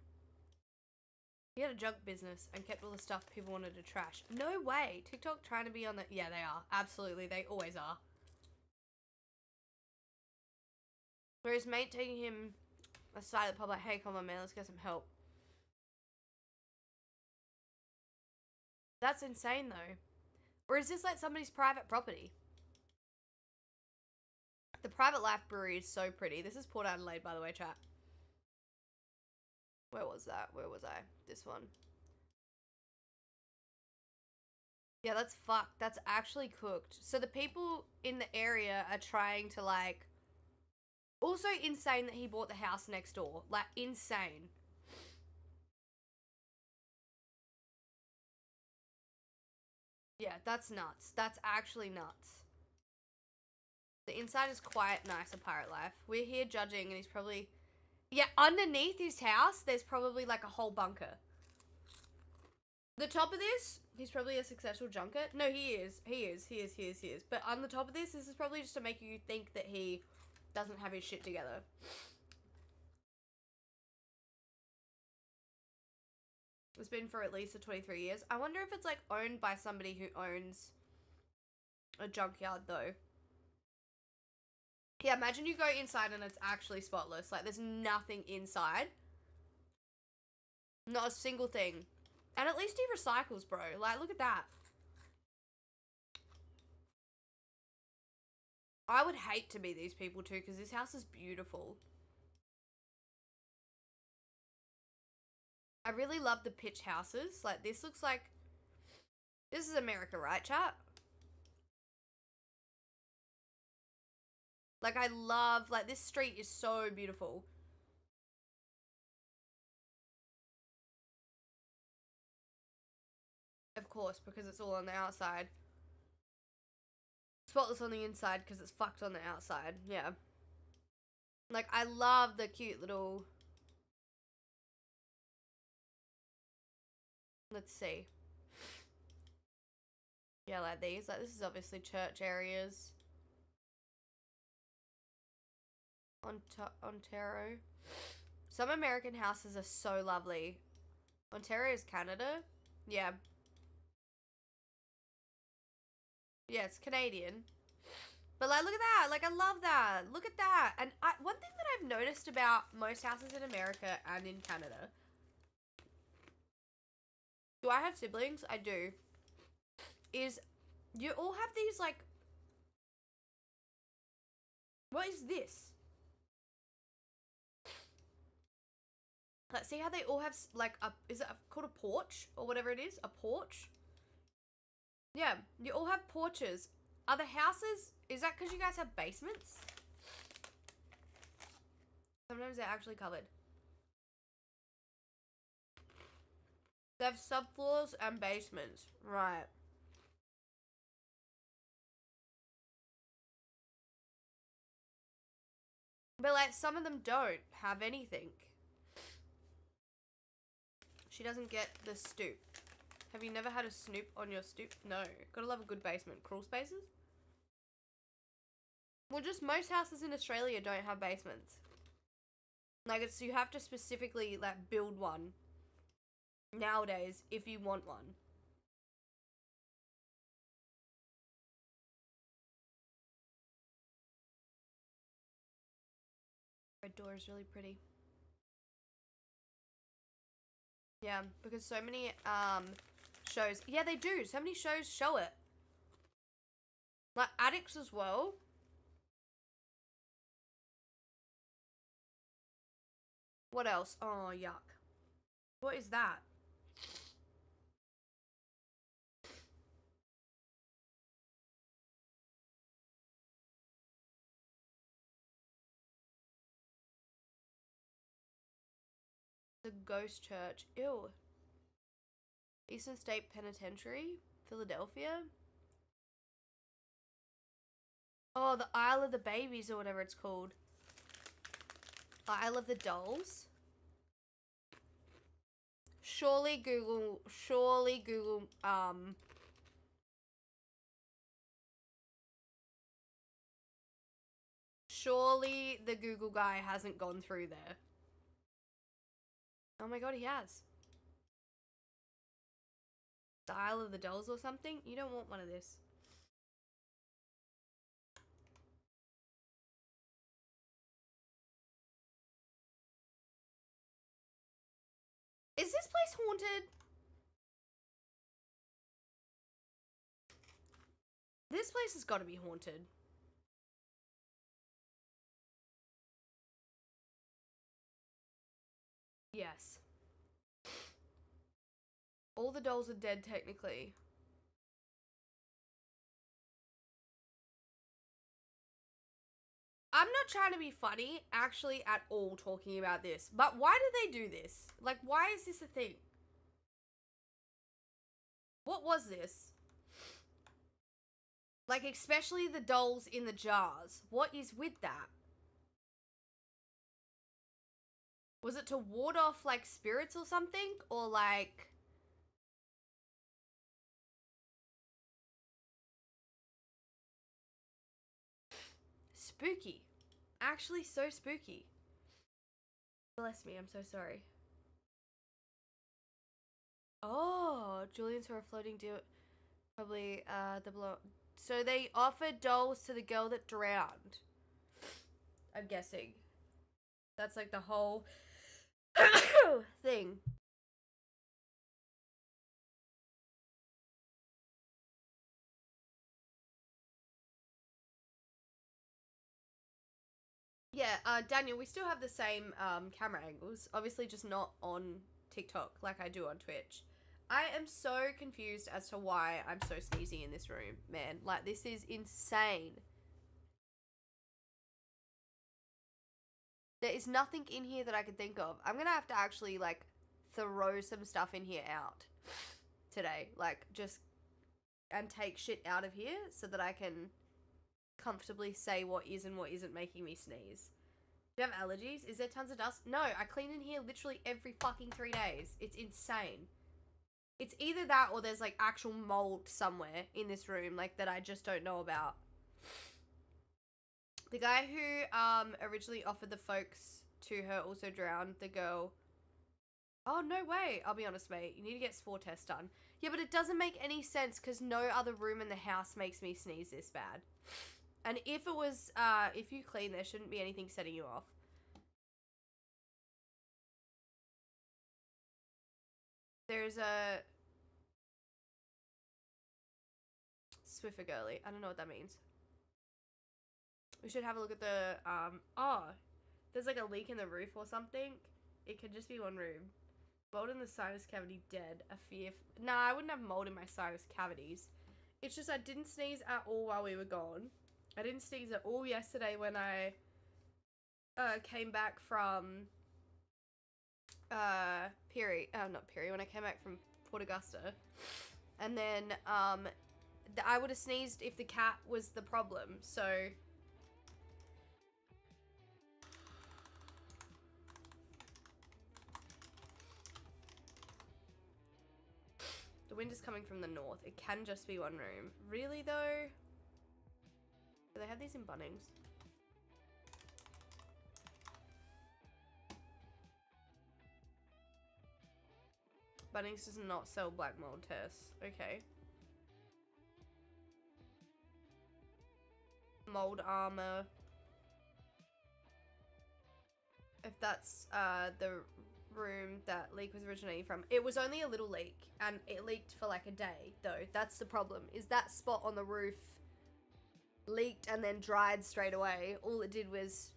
He had a junk business and kept all the stuff people wanted to trash. No way! TikTok trying to be on the... Yeah, they are. Absolutely, they always are. Where his mate taking him aside at the pub like, hey, come on, man, let's get some help. That's insane, though. Or is this like somebody's private property? The Private Life Brewery is so pretty. This is Port Adelaide, by the way, chat. Where was that? Where was I? This one. Yeah, that's fucked. That's actually cooked. So the people in the area are trying to, like... Also insane that he bought the house next door. Like, insane. Yeah, that's nuts. That's actually nuts. The inside is quite nice of Pirate Life. We're here judging and he's probably... Yeah, underneath his house, there's probably like a whole bunker. The top of this, he's probably a successful junket. No, he is. He is. But on the top of this is probably just to make you think that he doesn't have his shit together. It's been for at least 23 years. I wonder if it's like owned by somebody who owns a junkyard though. Yeah, imagine you go inside and it's actually spotless. Like, there's nothing inside. Not a single thing. And at least he recycles, bro. Like, look at that. I would hate to be these people too, because this house is beautiful. I really love the pitch houses. Like, this looks like... This is America, right, chat? Like, I love... Like, this street is so beautiful. Of course, because it's all on the outside. Spotless on the inside because it's fucked on the outside. Yeah. Like, I love the cute little... Let's see. Yeah, like these. Like, this is obviously church areas. Ontario. Some American houses are so lovely. Ontario is Canada? Yeah. Yeah, it's Canadian. But, like, look at that. Like, I love that. Look at that. And one thing that I've noticed about most houses in America and in Canada... Do I have siblings? I do. Is you all have these, like... What is this? Let's see how they all have, like, a... Is it called a porch? Or whatever it is? A porch? Yeah, you all have porches. Are the houses... Is that because you guys have basements? Sometimes they're actually covered. They have subfloors and basements. Right. But, like, some of them don't have anything. She doesn't get the stoop. Have you never had a snoop on your stoop? No. Gotta love a good basement. Crawl spaces? Well, just most houses in Australia don't have basements. Like, it's... You have to specifically, like, build one. Nowadays, if you want one. Red door is really pretty. Yeah, because so many shows... Yeah, they do. So many shows show it. Like, Addicts as well. What else? Oh, yuck. What is that? The Ghost Church. Ew. Eastern State Penitentiary? Philadelphia? Oh, the Isle of the Babies or whatever it's called. Isle of the Dolls? Surely Google, surely the Google guy hasn't gone through there. Oh my god, he has. The Isle of the Dolls or something? You don't want one of this. Is this place haunted? This place has got to be haunted. Yes. All the dolls are dead, technically. I'm not trying to be funny, actually, at all, talking about this. But why do they do this? Like, why is this a thing? What was this? Like, especially the dolls in the jars. What is with that? Was it to ward off, like, spirits or something? Or, like... Spooky. Actually, so spooky. Bless me, I'm so sorry. Oh, Julian's for a floating deal. Probably, the blow... So they offered dolls to the girl that drowned. I'm guessing. That's like the whole thing. yeah, Daniel, we still have the same camera angles. Obviously just not on TikTok like I do on Twitch. I am so confused as to why I'm so sneezy in this room, man. Like, this is insane. There is nothing in here that I can think of. I'm gonna have to actually, like, throw some stuff in here out today. Like, just, and take shit out of here so that I can comfortably say what is and what isn't making me sneeze. Do you have allergies? Is there tons of dust? No, I clean in here literally every fucking 3 days. It's insane. It's either that or there's, like, actual mold somewhere in this room, like, that I just don't know about. The guy who originally offered the folks to her also drowned. The girl. Oh, no way. I'll be honest, mate. You need to get spore test done. Yeah, but it doesn't make any sense because no other room in the house makes me sneeze this bad. And if it was, if you clean, there shouldn't be anything setting you off. There's a Swiffer girly. I don't know what that means. We should have a look at the, oh, there's like a leak in the roof or something. It could just be one room. Mold in the sinus cavity dead. A fear. Nah, I wouldn't have mold in my sinus cavities. It's just I didn't sneeze at all while we were gone. I didn't sneeze at all yesterday when I came back from not Perry, when I came back from Port Augusta. And then I would have sneezed if the cat was the problem. So the wind is coming from the north. It can just be one room. Really though? Do they have these in Bunnings? Bunnings does not sell black mold tests. Okay. Mold armor. If that's the room that leak was originating from. It was only a little leak and it leaked for like a day though. That's the problem. Is that spot on the roof leaked and then dried straight away. All it did was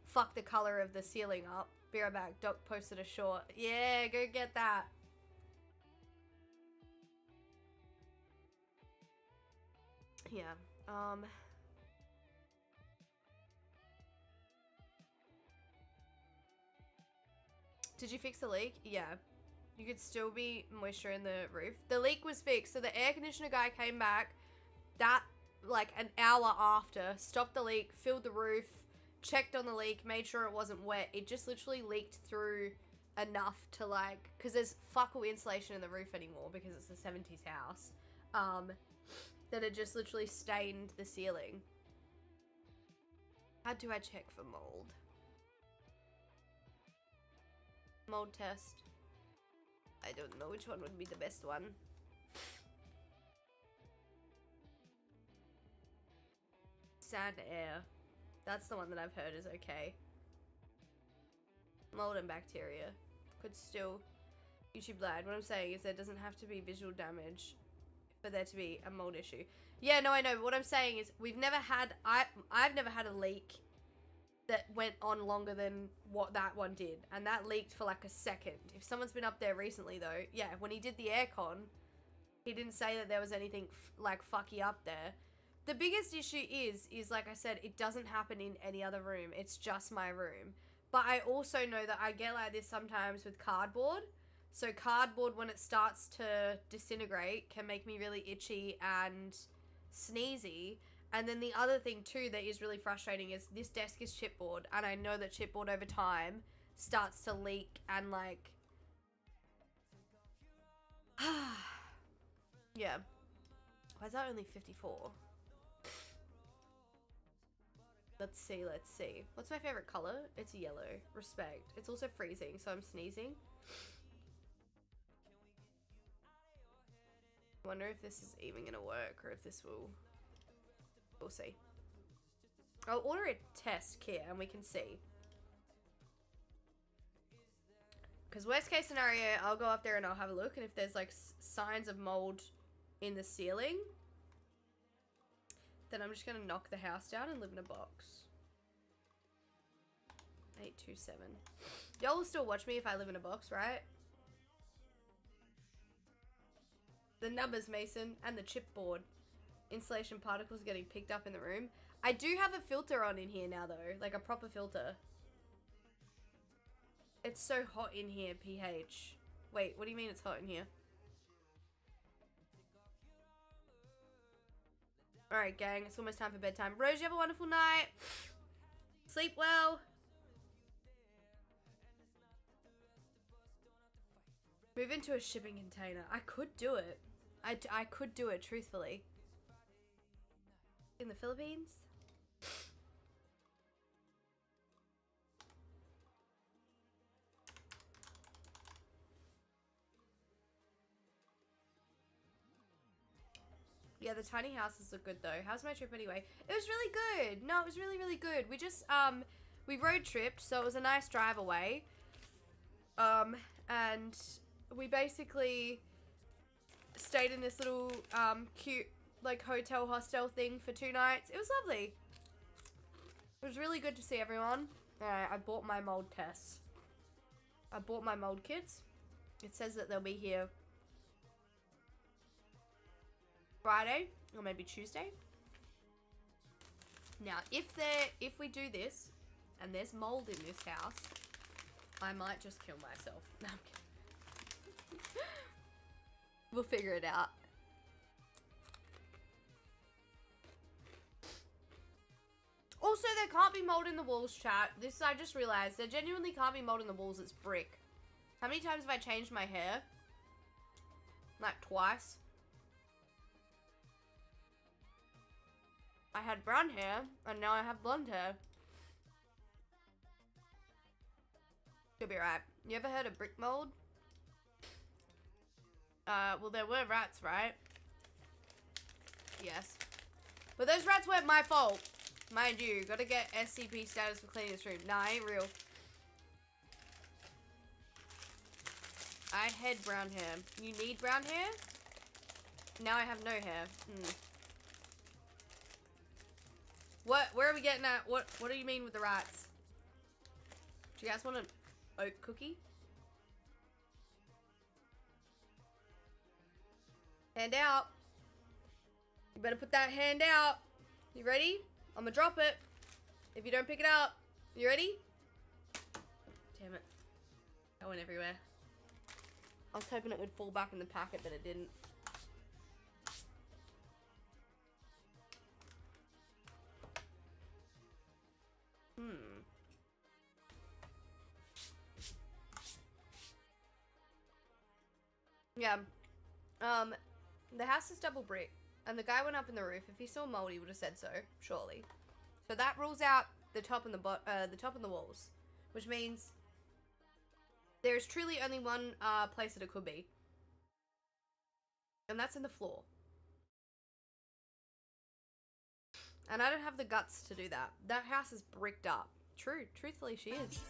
fuck the color of the ceiling up. Be right back. Doc posted a short. Yeah, go get that. Yeah. Did you fix the leak? Yeah. You could still be moisture in the roof. The leak was fixed. So the air conditioner guy came back that like an hour after, stopped the leak, filled the roof, checked on the leak, made sure it wasn't wet. It just literally leaked through enough to like, because there's fuck all insulation in the roof anymore because it's a 70s house, that it just literally stained the ceiling. How do I check for mold? Mold test. I don't know which one would be the best one. Sand air. That's the one that I've heard is okay. Mold and bacteria. Could still... YouTube lied. What I'm saying is there doesn't have to be visual damage for there to be a mold issue. Yeah, no, I know. But what I'm saying is we've never had... I've never had a leak that went on longer than what that one did. And that leaked for like a second. If someone's been up there recently though, yeah, when he did the aircon, he didn't say that there was anything like fucky up there. The biggest issue is like I said, it doesn't happen in any other room. It's just my room. But I also know that I get like this sometimes with cardboard. So cardboard, when it starts to disintegrate, can make me really itchy and sneezy. And then the other thing too that is really frustrating is this desk is chipboard. And I know that chipboard over time starts to leak and like... yeah. Why is that only 54? Let's see, let's see. What's my favorite color? It's yellow. Respect. It's also freezing, so I'm sneezing. I wonder if this is even gonna work or if this will... We'll see. I'll order a test kit and we can see. Because worst case scenario, I'll go up there and I'll have a look, and if there's like signs of mold in the ceiling, then I'm just gonna knock the house down and live in a box. 827. Y'all will still watch me if I live in a box, right? The numbers, Mason, and the chipboard. Insulation particles getting picked up in the room. I do have a filter on in here now, though. Like a proper filter. It's so hot in here, PH. Wait, what do you mean it's hot in here? Alright, gang. It's almost time for bedtime. Rose, you have a wonderful night. Sleep well. Move into a shipping container. I could do it. I could do it, truthfully. In the Philippines? Yeah, the tiny houses look good though. How's my trip anyway? It was really good. No, it was really, really good. We just, we road tripped, so it was a nice drive away. And we basically stayed in this little, cute, like, hotel hostel thing for 2 nights. It was lovely. It was really good to see everyone. I bought my mold tests. I bought my mold kits. It says that they'll be here Friday or maybe Tuesday. Now, if we do this and there's mold in this house, I might just kill myself. No, I'm kidding. We'll figure it out. Also, there can't be mold in the walls, chat. This I just realized. There genuinely can't be mold in the walls. It's brick. How many times have I changed my hair? Like twice. I had brown hair, and now I have blonde hair. You'll be right. You ever heard of brick mold? Well, there were rats, right? Yes. But those rats weren't my fault. Mind you, gotta get SCP status for cleaning this room. Nah, ain't real. I had brown hair. You need brown hair? Now I have no hair. What? Where are we getting at? What do you mean with the rats? Do you guys want an oat cookie? Hand out. You better put that hand out. You ready? I'm gonna drop it. If you don't pick it up. You ready? Damn it. That went everywhere. I was hoping it would fall back in the packet, but it didn't. Yeah. The house is double brick, and the guy went up in the roof. If he saw mold, he would have said so, surely. So that rules out the top and the top and the walls, which means there is truly only one place that it could be, and that's in the floor. And I don't have the guts to do that. That house is bricked up. True, truthfully, she is.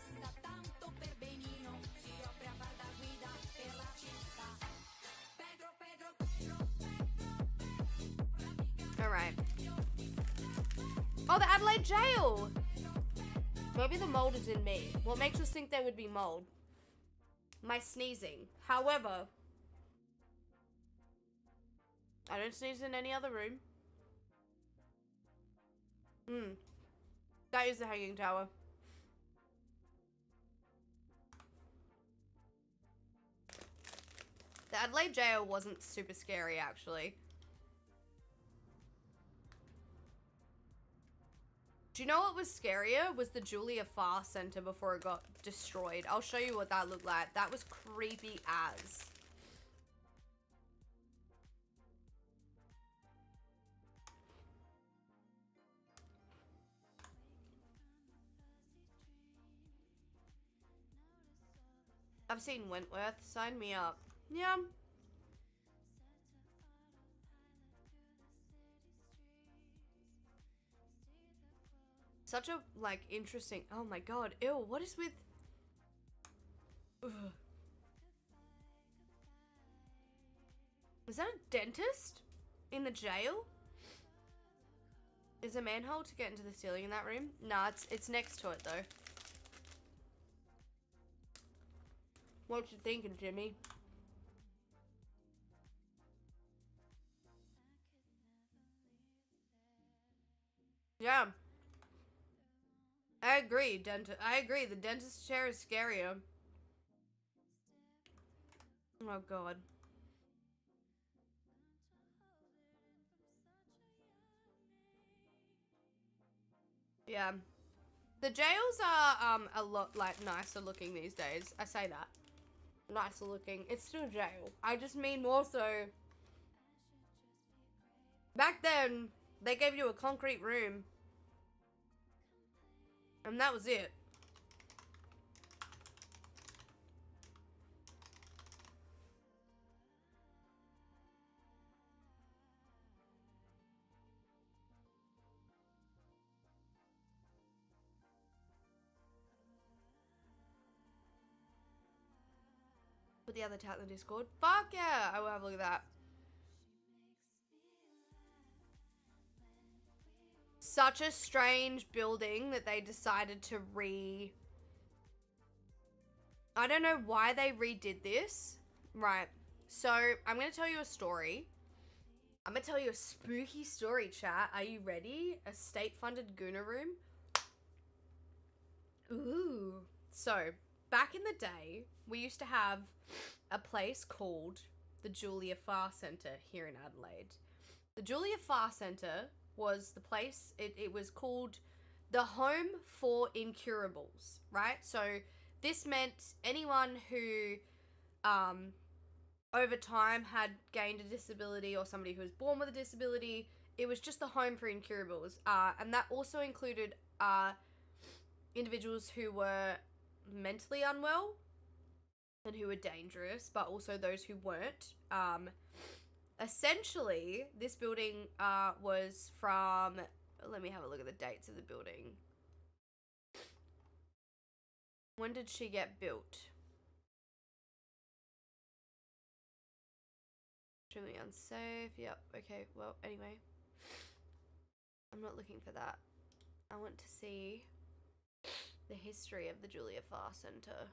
Alright. Oh, the Adelaide jail! Maybe the mold is in me. What makes us think there would be mold? My sneezing. However, I don't sneeze in any other room. That is the hanging tower. The Adelaide jail wasn't super scary, actually. Do you know what was scarier? Was the Julia Farr Center before it got destroyed. I'll show you what that looked like. That was creepy as. I've seen Wentworth. Sign me up. Yeah. Such a, like, interesting... Oh my god. Ew, what is with... Ugh. Is that a dentist? In the jail? Is a manhole to get into the ceiling in that room? Nah, it's next to it, though. What you thinking, Jimmy? Yeah. I agree, I agree. The dentist chair is scarier. Oh god. Yeah. The jails are a lot like nicer looking these days. I say that. Nicer looking. It's still jail. I just mean more so. Back then, they gave you a concrete room. And that was it. Put the other tat in the Discord. Fuck yeah! I will have a look at that. Such a strange building that they decided to I don't know why they redid this. Right. So, I'm going to tell you a story. I'm going to tell you a spooky story, chat. Are you ready? A state-funded Gooner room. Ooh. So, back in the day, we used to have a place called the Julia Farr Centre here in Adelaide. The Julia Farr Centre was the place, it was called the Home for Incurables, right? So this meant anyone who over time had gained a disability or somebody who was born with a disability, it was just the Home for Incurables. And that also included individuals who were mentally unwell and who were dangerous, but also those who weren't. Essentially, this building was from... Let me have a look at the dates of the building. When did she get built? Extremely unsafe. Yep. Okay. Well, anyway. I'm not looking for that. I want to see the history of the Julia Farr Centre.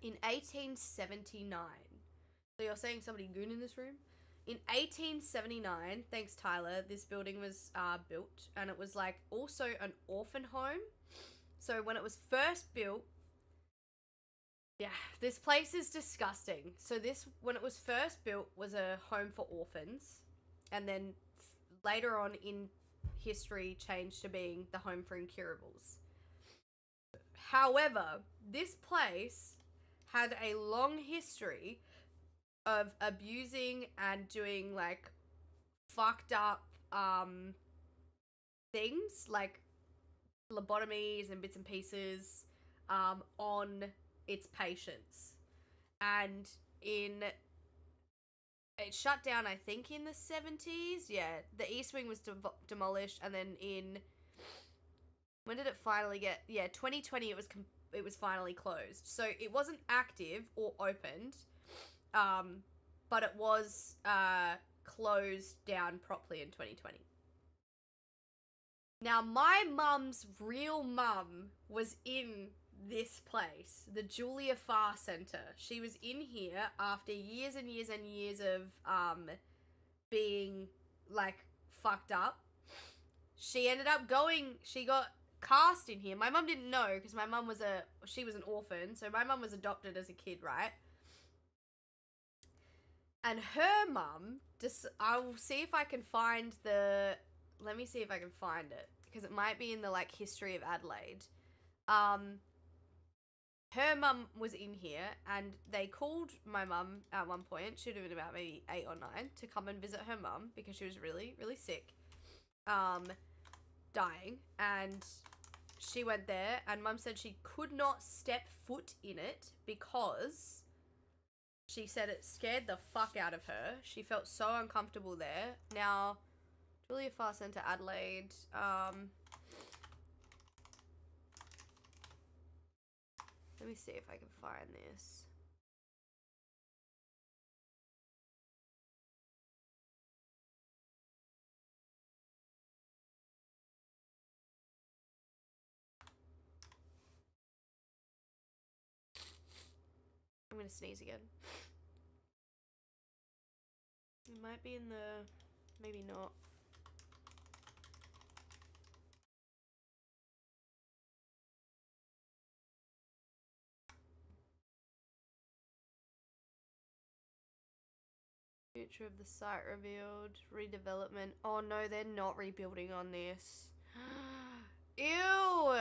In 1879. So you're saying somebody gooned in this room? In 1879, thanks Tyler, this building was built, and it was like also an orphan home. So when it was first built, yeah, this place is disgusting. So this, when it was first built, was a home for orphans, and then later on in history changed to being the home for incurables. However, this place had a long history of abusing and doing like fucked up things like lobotomies and bits and pieces on its patients. And it shut down, I think, in the 70s. Yeah, the East Wing was demolished, and then when did it finally get... Yeah, 2020 it was finally closed. So it wasn't active or opened, but it was closed down properly in 2020. Now, my mum's real mum was in this place, the Julia Farr Centre. She was in here after years and years and years of being like fucked up. She ended up she got cast in here. My mum didn't know because my mum was she was an orphan, so my mum was adopted as a kid, right? And her mum, I'll see if I can find let me see if I can find it, because it might be in the like history of Adelaide. Her mum was in here, and they called my mum at one point, should have been about maybe 8 or 9, to come and visit her mum because she was really, really sick, dying, and she went there, and mum said she could not step foot in it because she said it scared the fuck out of her. She felt so uncomfortable there. Now, Julia Farr Centre, Adelaide, let me see if I can find this. I'm gonna sneeze again. It might be in the... maybe not. Future of the site revealed. Redevelopment. Oh no, they're not rebuilding on this. Ew!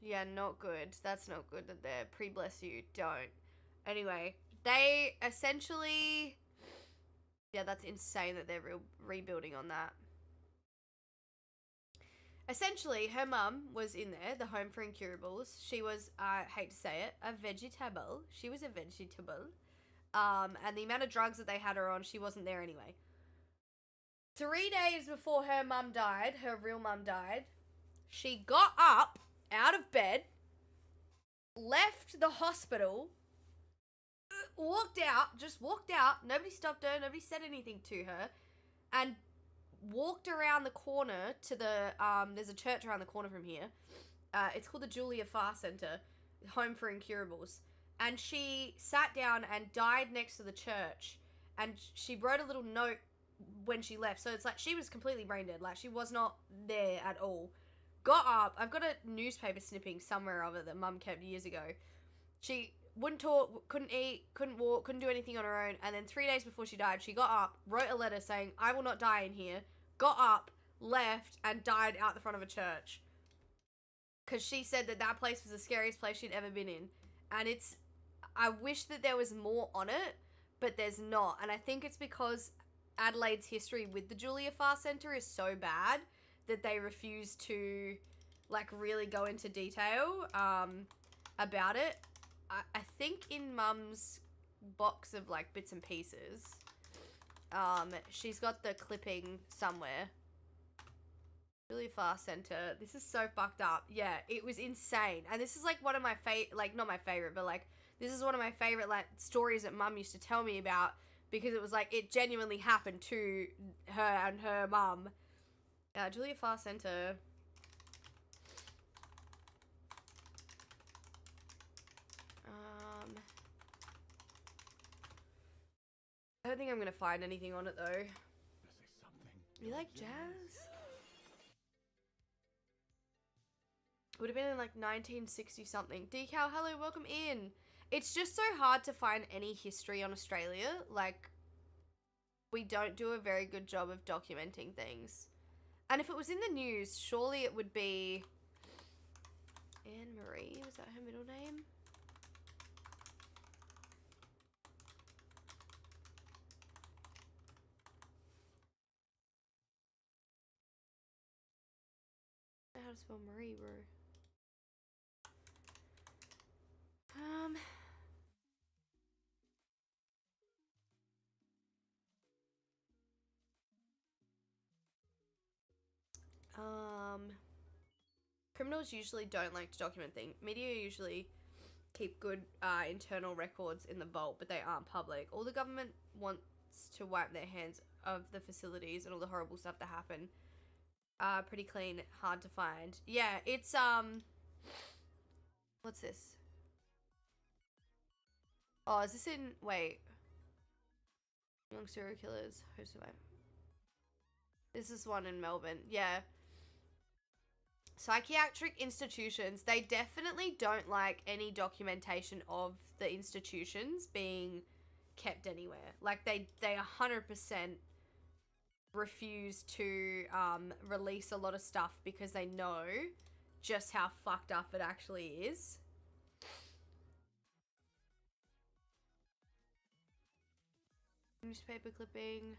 Yeah, not good. That's not good that they're pre-bless you. Don't. Anyway, they essentially... yeah, that's insane that they're rebuilding on that. Essentially, her mum was in there, the home for incurables. She was, I hate to say it, a vegetable. She was a vegetable. And the amount of drugs that they had her on, she wasn't there anyway. 3 days before her mum died, her real mum died, she got up out of bed, left the hospital, walked out, just walked out. Nobody stopped her. Nobody said anything to her. And walked around the corner to the, there's a church around the corner from here. It's called the Julia Farr Center, home for incurables. And she sat down and died next to the church. And she wrote a little note when she left. So it's like she was completely brain dead. Like she was not there at all. Got up. I've got a newspaper snipping somewhere of it that mum kept years ago. She wouldn't talk, couldn't eat, couldn't walk, couldn't do anything on her own. And then 3 days before she died, she got up, wrote a letter saying, I will not die in here. Got up, left, and died out the front of a church. Because she said that that place was the scariest place she'd ever been in. And it's... I wish that there was more on it, but there's not. And I think it's because Adelaide's history with the Julia Farr Centre is so bad that they refuse to, like, really go into detail about it. I think in Mum's box of, like, bits and pieces, she's got the clipping somewhere. Julia Farr Centre. This is so fucked up. Yeah, it was insane. And this is, like, one of my not my favorite, but, like, this is one of my favorite, like, stories that Mum used to tell me about, because it was, like, it genuinely happened to her and her mum. Julia Farr Centre. I don't think I'm gonna find anything on it, though. You like jazz? Would have been in, like, 1960 something. Decal, hello, welcome in. It's just so hard to find any history on Australia. Like, we don't do a very good job of documenting things. And if it was in the news, surely it would be... Anne Marie, was that her middle name? I don't know how to spell Marie, bro. Criminals usually don't like to document things. Media usually keep good internal records in the vault, but they aren't public. All the government wants to wipe their hands of the facilities and all the horrible stuff that happened. Pretty clean, hard to find. Yeah, it's what's this? Oh, is this in... wait. Young serial killers who survive. This is one in Melbourne. Yeah. Psychiatric institutions, they definitely don't like any documentation of the institutions being kept anywhere. Like, they 100% refuse to release a lot of stuff because they know just how fucked up it actually is. Newspaper clipping.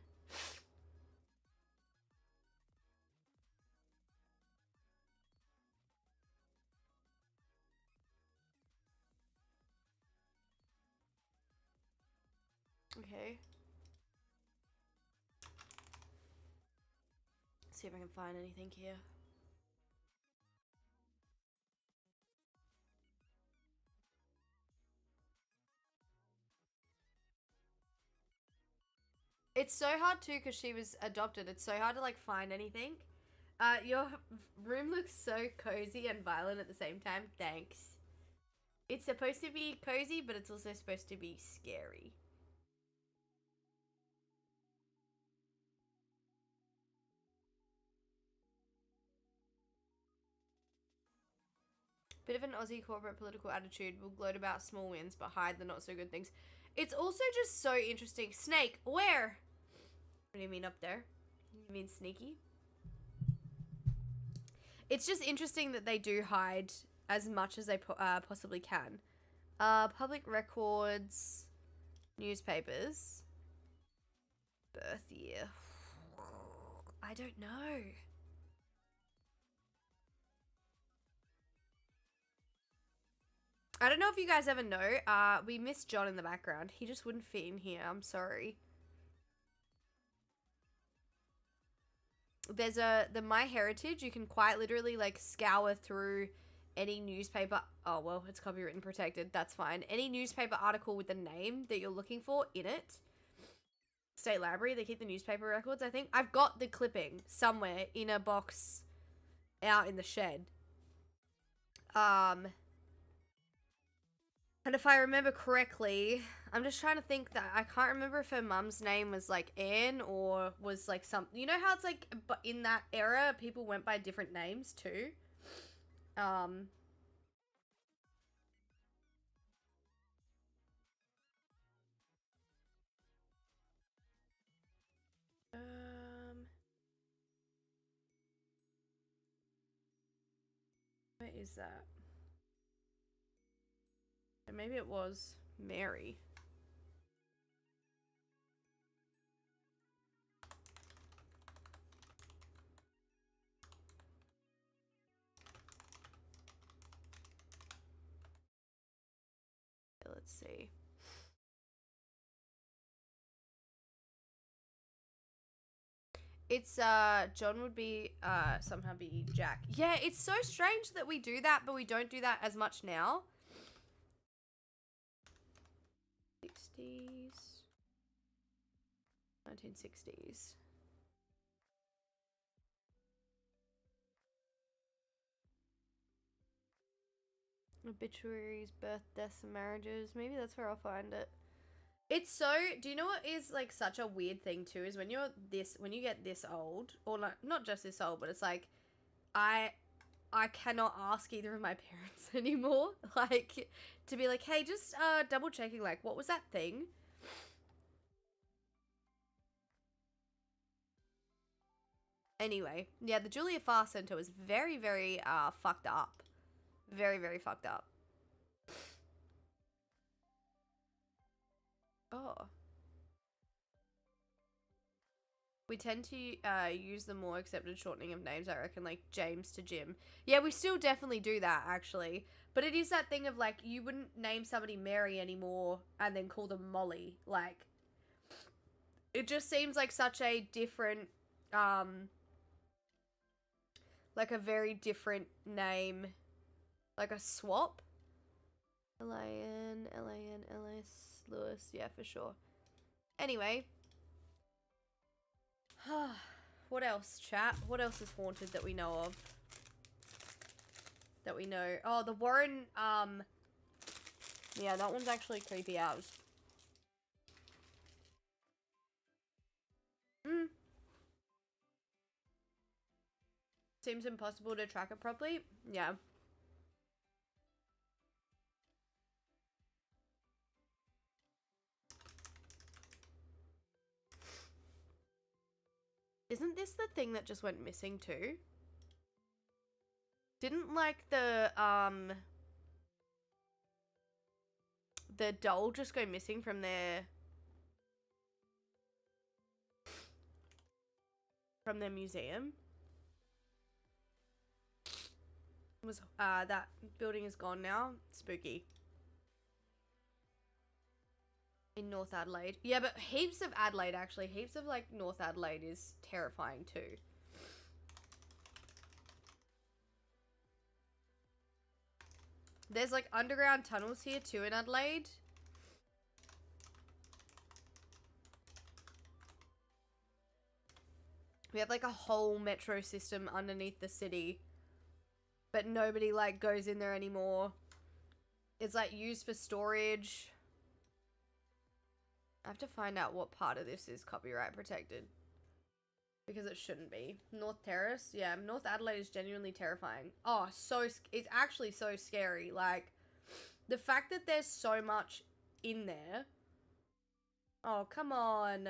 Okay. Let's see if I can find anything here. It's so hard too because she was adopted. It's so hard to, like, find anything. Your room looks so cozy and violent at the same time. Thanks. It's supposed to be cozy, but it's also supposed to be scary. Bit of an Aussie corporate political attitude, will gloat about small wins but hide the not so good things. It's also just so interesting. Snake, where? What do you mean up there? You mean sneaky? It's just interesting that they do hide as much as they possibly can. Public records, newspapers, birth year. I don't know. I don't know if you guys ever know, we missed John in the background. He just wouldn't fit in here, I'm sorry. There's the My Heritage, you can quite literally like scour through any newspaper. Oh, well, it's copywritten protected, that's fine. Any newspaper article with the name that you're looking for in it. State Library, they keep the newspaper records, I think. I've got the clipping somewhere in a box out in the shed. And if I remember correctly, I'm just trying to think that I can't remember if her mum's name was like Anne or was like some, you know how it's like, but in that era, people went by different names too. Where is that? Maybe it was Mary. Let's see. It's John would be somehow be Jack. Yeah, it's so strange that we do that, but we don't do that as much now. 60s, 1960s. Obituaries, birth, deaths, and marriages. Maybe that's where I'll find it. It's so, do you know what is like such a weird thing too, is when you're this, when you get this old, or like, not just this old, but it's like, I cannot ask either of my parents anymore, like, to be like, hey, just double checking, like, what was that thing? Anyway, yeah, the Julia Farr Center was very, very fucked up. Very, very fucked up. Oh. We tend to use the more accepted shortening of names, I reckon, like James to Jim. Yeah, we still definitely do that, actually. But it is that thing of, like, you wouldn't name somebody Mary anymore and then call them Molly. Like, it just seems like such a different, like a very different name. Like a swap. L-I-N, L-A-N, L-S, Lewis. Yeah, for sure. Anyway. What else, chat? What else is haunted that we know of? That we know. Oh, the Warren, yeah, that one's actually creepy out. Seems impossible to track it properly. Yeah. Isn't this the thing that just went missing too? Didn't like the doll just go missing from their museum? Was that building is gone now? Spooky. In North Adelaide. Yeah, but heaps of Adelaide, actually. Heaps of, like, North Adelaide is terrifying, too. There's, like, underground tunnels here, too, in Adelaide. We have, like, a whole metro system underneath the city. But nobody, like, goes in there anymore. It's like used for storage. I have to find out what part of this is copyright protected. Because it shouldn't be. North Terrace? Yeah, North Adelaide is genuinely terrifying. Oh, it's actually so scary. Like, the fact that there's so much in there. Oh, come on.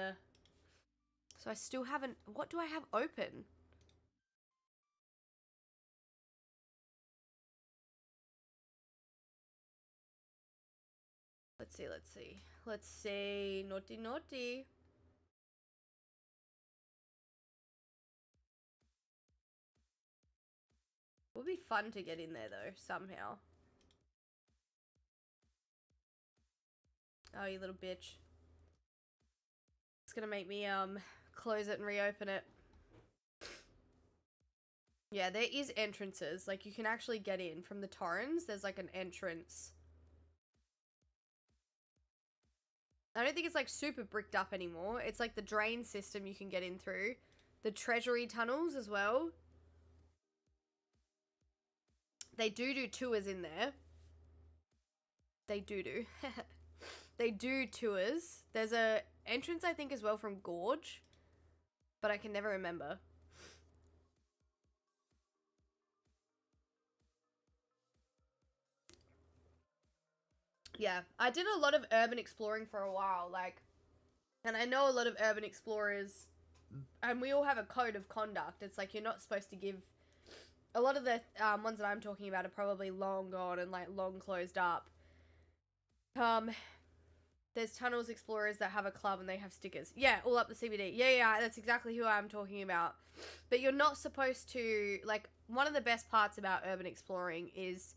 So I still haven't... What do I have open? Let's see, let's see. Let's see. Naughty, naughty. Would be fun to get in there, though, somehow. Oh, you little bitch. It's gonna make me, close it and reopen it. Yeah, there is entrances. Like, you can actually get in from the Torrens. There's, like, an entrance. I don't think it's, like, super bricked up anymore. It's, like, the drain system you can get in through. The treasury tunnels as well. They do tours in there. They do. They do tours. There's a entrance, I think, as well from Gorge. But I can never remember. Yeah, I did a lot of urban exploring for a while, like, and I know a lot of urban explorers, and we all have a code of conduct. It's like, you're not supposed to give, a lot of the ones that I'm talking about are probably long gone and, like, long closed up. There's Tunnels Explorers that have a club and they have stickers. Yeah, all up the CBD. Yeah, that's exactly who I'm talking about. But you're not supposed to, like, one of the best parts about urban exploring is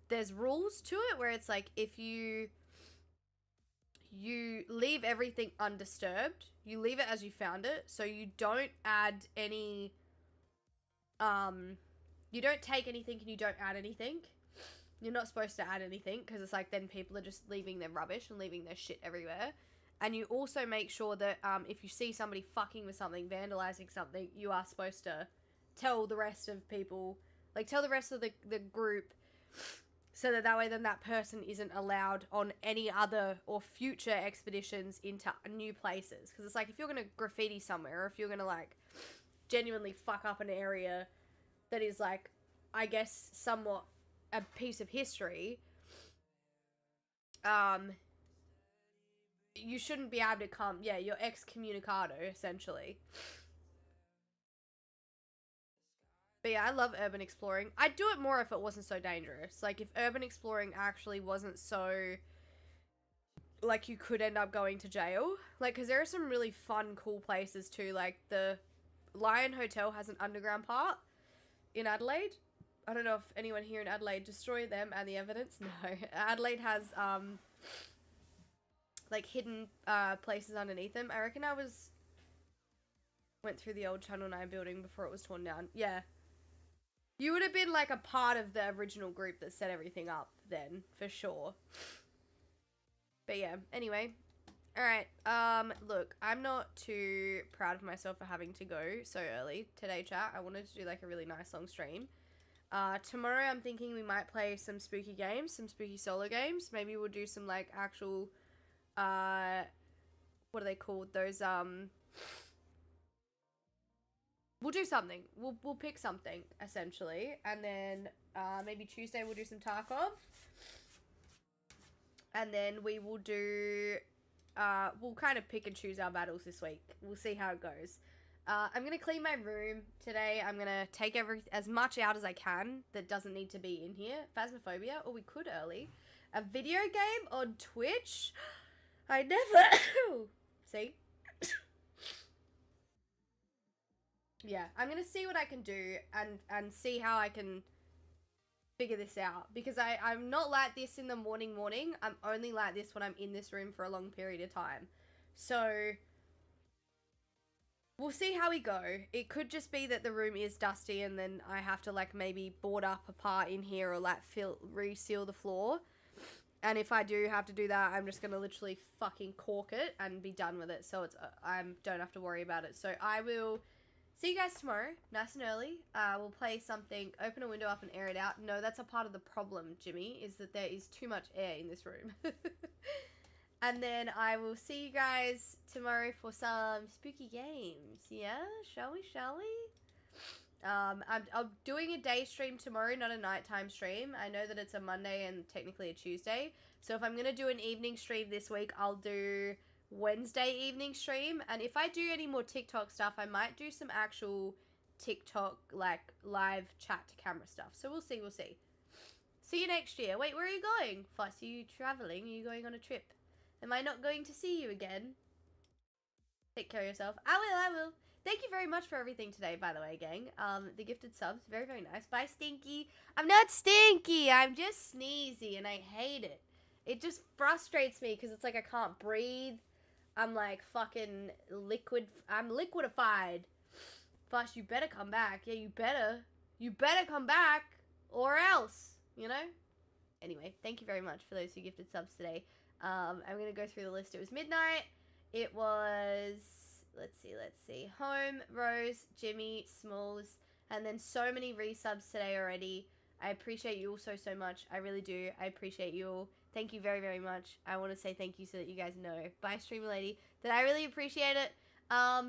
there's rules to it where it's like, if you leave everything undisturbed, you leave it as you found it, so you don't add any, you don't take anything and you don't add anything. You're not supposed to add anything, because it's like, then people are just leaving their rubbish and leaving their shit everywhere. And you also make sure that, if you see somebody fucking with something, vandalizing something, you are supposed to tell the rest of people, like, tell the rest of the group, so that way then that person isn't allowed on any other or future expeditions into new places. Because it's like, if you're going to graffiti somewhere, or if you're going to, like, genuinely fuck up an area that is, like, I guess, somewhat a piece of history, you shouldn't be able to come, yeah, you're excommunicado, essentially. But yeah, I love urban exploring. I'd do it more if it wasn't so dangerous. Like, if urban exploring actually wasn't so, like, you could end up going to jail. Like, because there are some really fun, cool places too. Like, the Lion Hotel has an underground part in Adelaide. I don't know if anyone here in Adelaide destroyed them and the evidence. No. Adelaide has, like, hidden places underneath them. I reckon went through the old Channel 9 building before it was torn down. Yeah. You would have been, like, a part of the original group that set everything up then, for sure. But yeah, anyway. Alright, look, I'm not too proud of myself for having to go so early today, chat. I wanted to do, like, a really nice long stream. Tomorrow I'm thinking we might play some spooky games, some spooky solo games. Maybe we'll do some, like, actual, what are they called? Those, we'll do something. We'll pick something, essentially. And then, maybe Tuesday we'll do some Tarkov. And then we will do, we'll kind of pick and choose our battles this week. We'll see how it goes. I'm going to clean my room today. I'm going to take as much out as I can that doesn't need to be in here. Phasmophobia, or we could early. A video game on Twitch? I never... See? Yeah, I'm going to see what I can do and see how I can figure this out. Because I'm not like this in the morning. I'm only like this when I'm in this room for a long period of time. So... we'll see how we go. It could just be that the room is dusty and then I have to, like, maybe board up a part in here or, like, reseal the floor. And if I do have to do that, I'm just going to literally fucking cork it and be done with it. So it's I don't have to worry about it. So I will See you guys tomorrow, nice and early. We'll play something, open a window up and air it out. No, that's a part of the problem, Jimmy, is that there is too much air in this room. And then I will see you guys tomorrow for some spooky games. Yeah, shall we? I'm doing a day stream tomorrow, not a nighttime stream. I know that it's a Monday and technically a Tuesday. So if I'm going to do an evening stream this week, I'll do Wednesday evening stream. And if I do any more TikTok stuff, I might do some actual TikTok, like, live chat to camera stuff. So we'll see. See you next year. Wait, where are you going? Fuss, are you traveling? Are you going on a trip? Am I not going to see you again? Take care of yourself. I will. Thank you very much for everything today, by the way, gang. The gifted subs, very, very nice. Bye, Stinky. I'm not stinky. I'm just sneezy, and I hate it. It just frustrates me, because it's like I can't breathe. I'm like fucking liquid. I'm liquidified. Fuss, you better come back. Yeah, you better. You better come back, or else, you know? Anyway, thank you very much for those who gifted subs today. I'm going to go through the list. It was Midnight. It was, let's see. Home, Rose, Jimmy, Smalls, and then so many resubs today already. I appreciate you all so much. I really do. I appreciate you all. Thank you very, very much. I want to say thank you so that you guys know, bye Streamer Lady, that I really appreciate it. I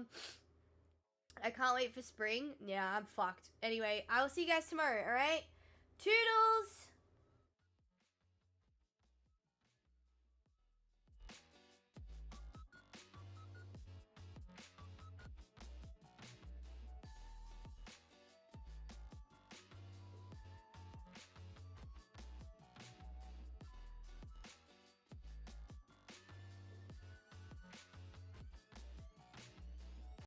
can't wait for spring. Yeah, I'm fucked. Anyway, I will see you guys tomorrow, alright? Toodles!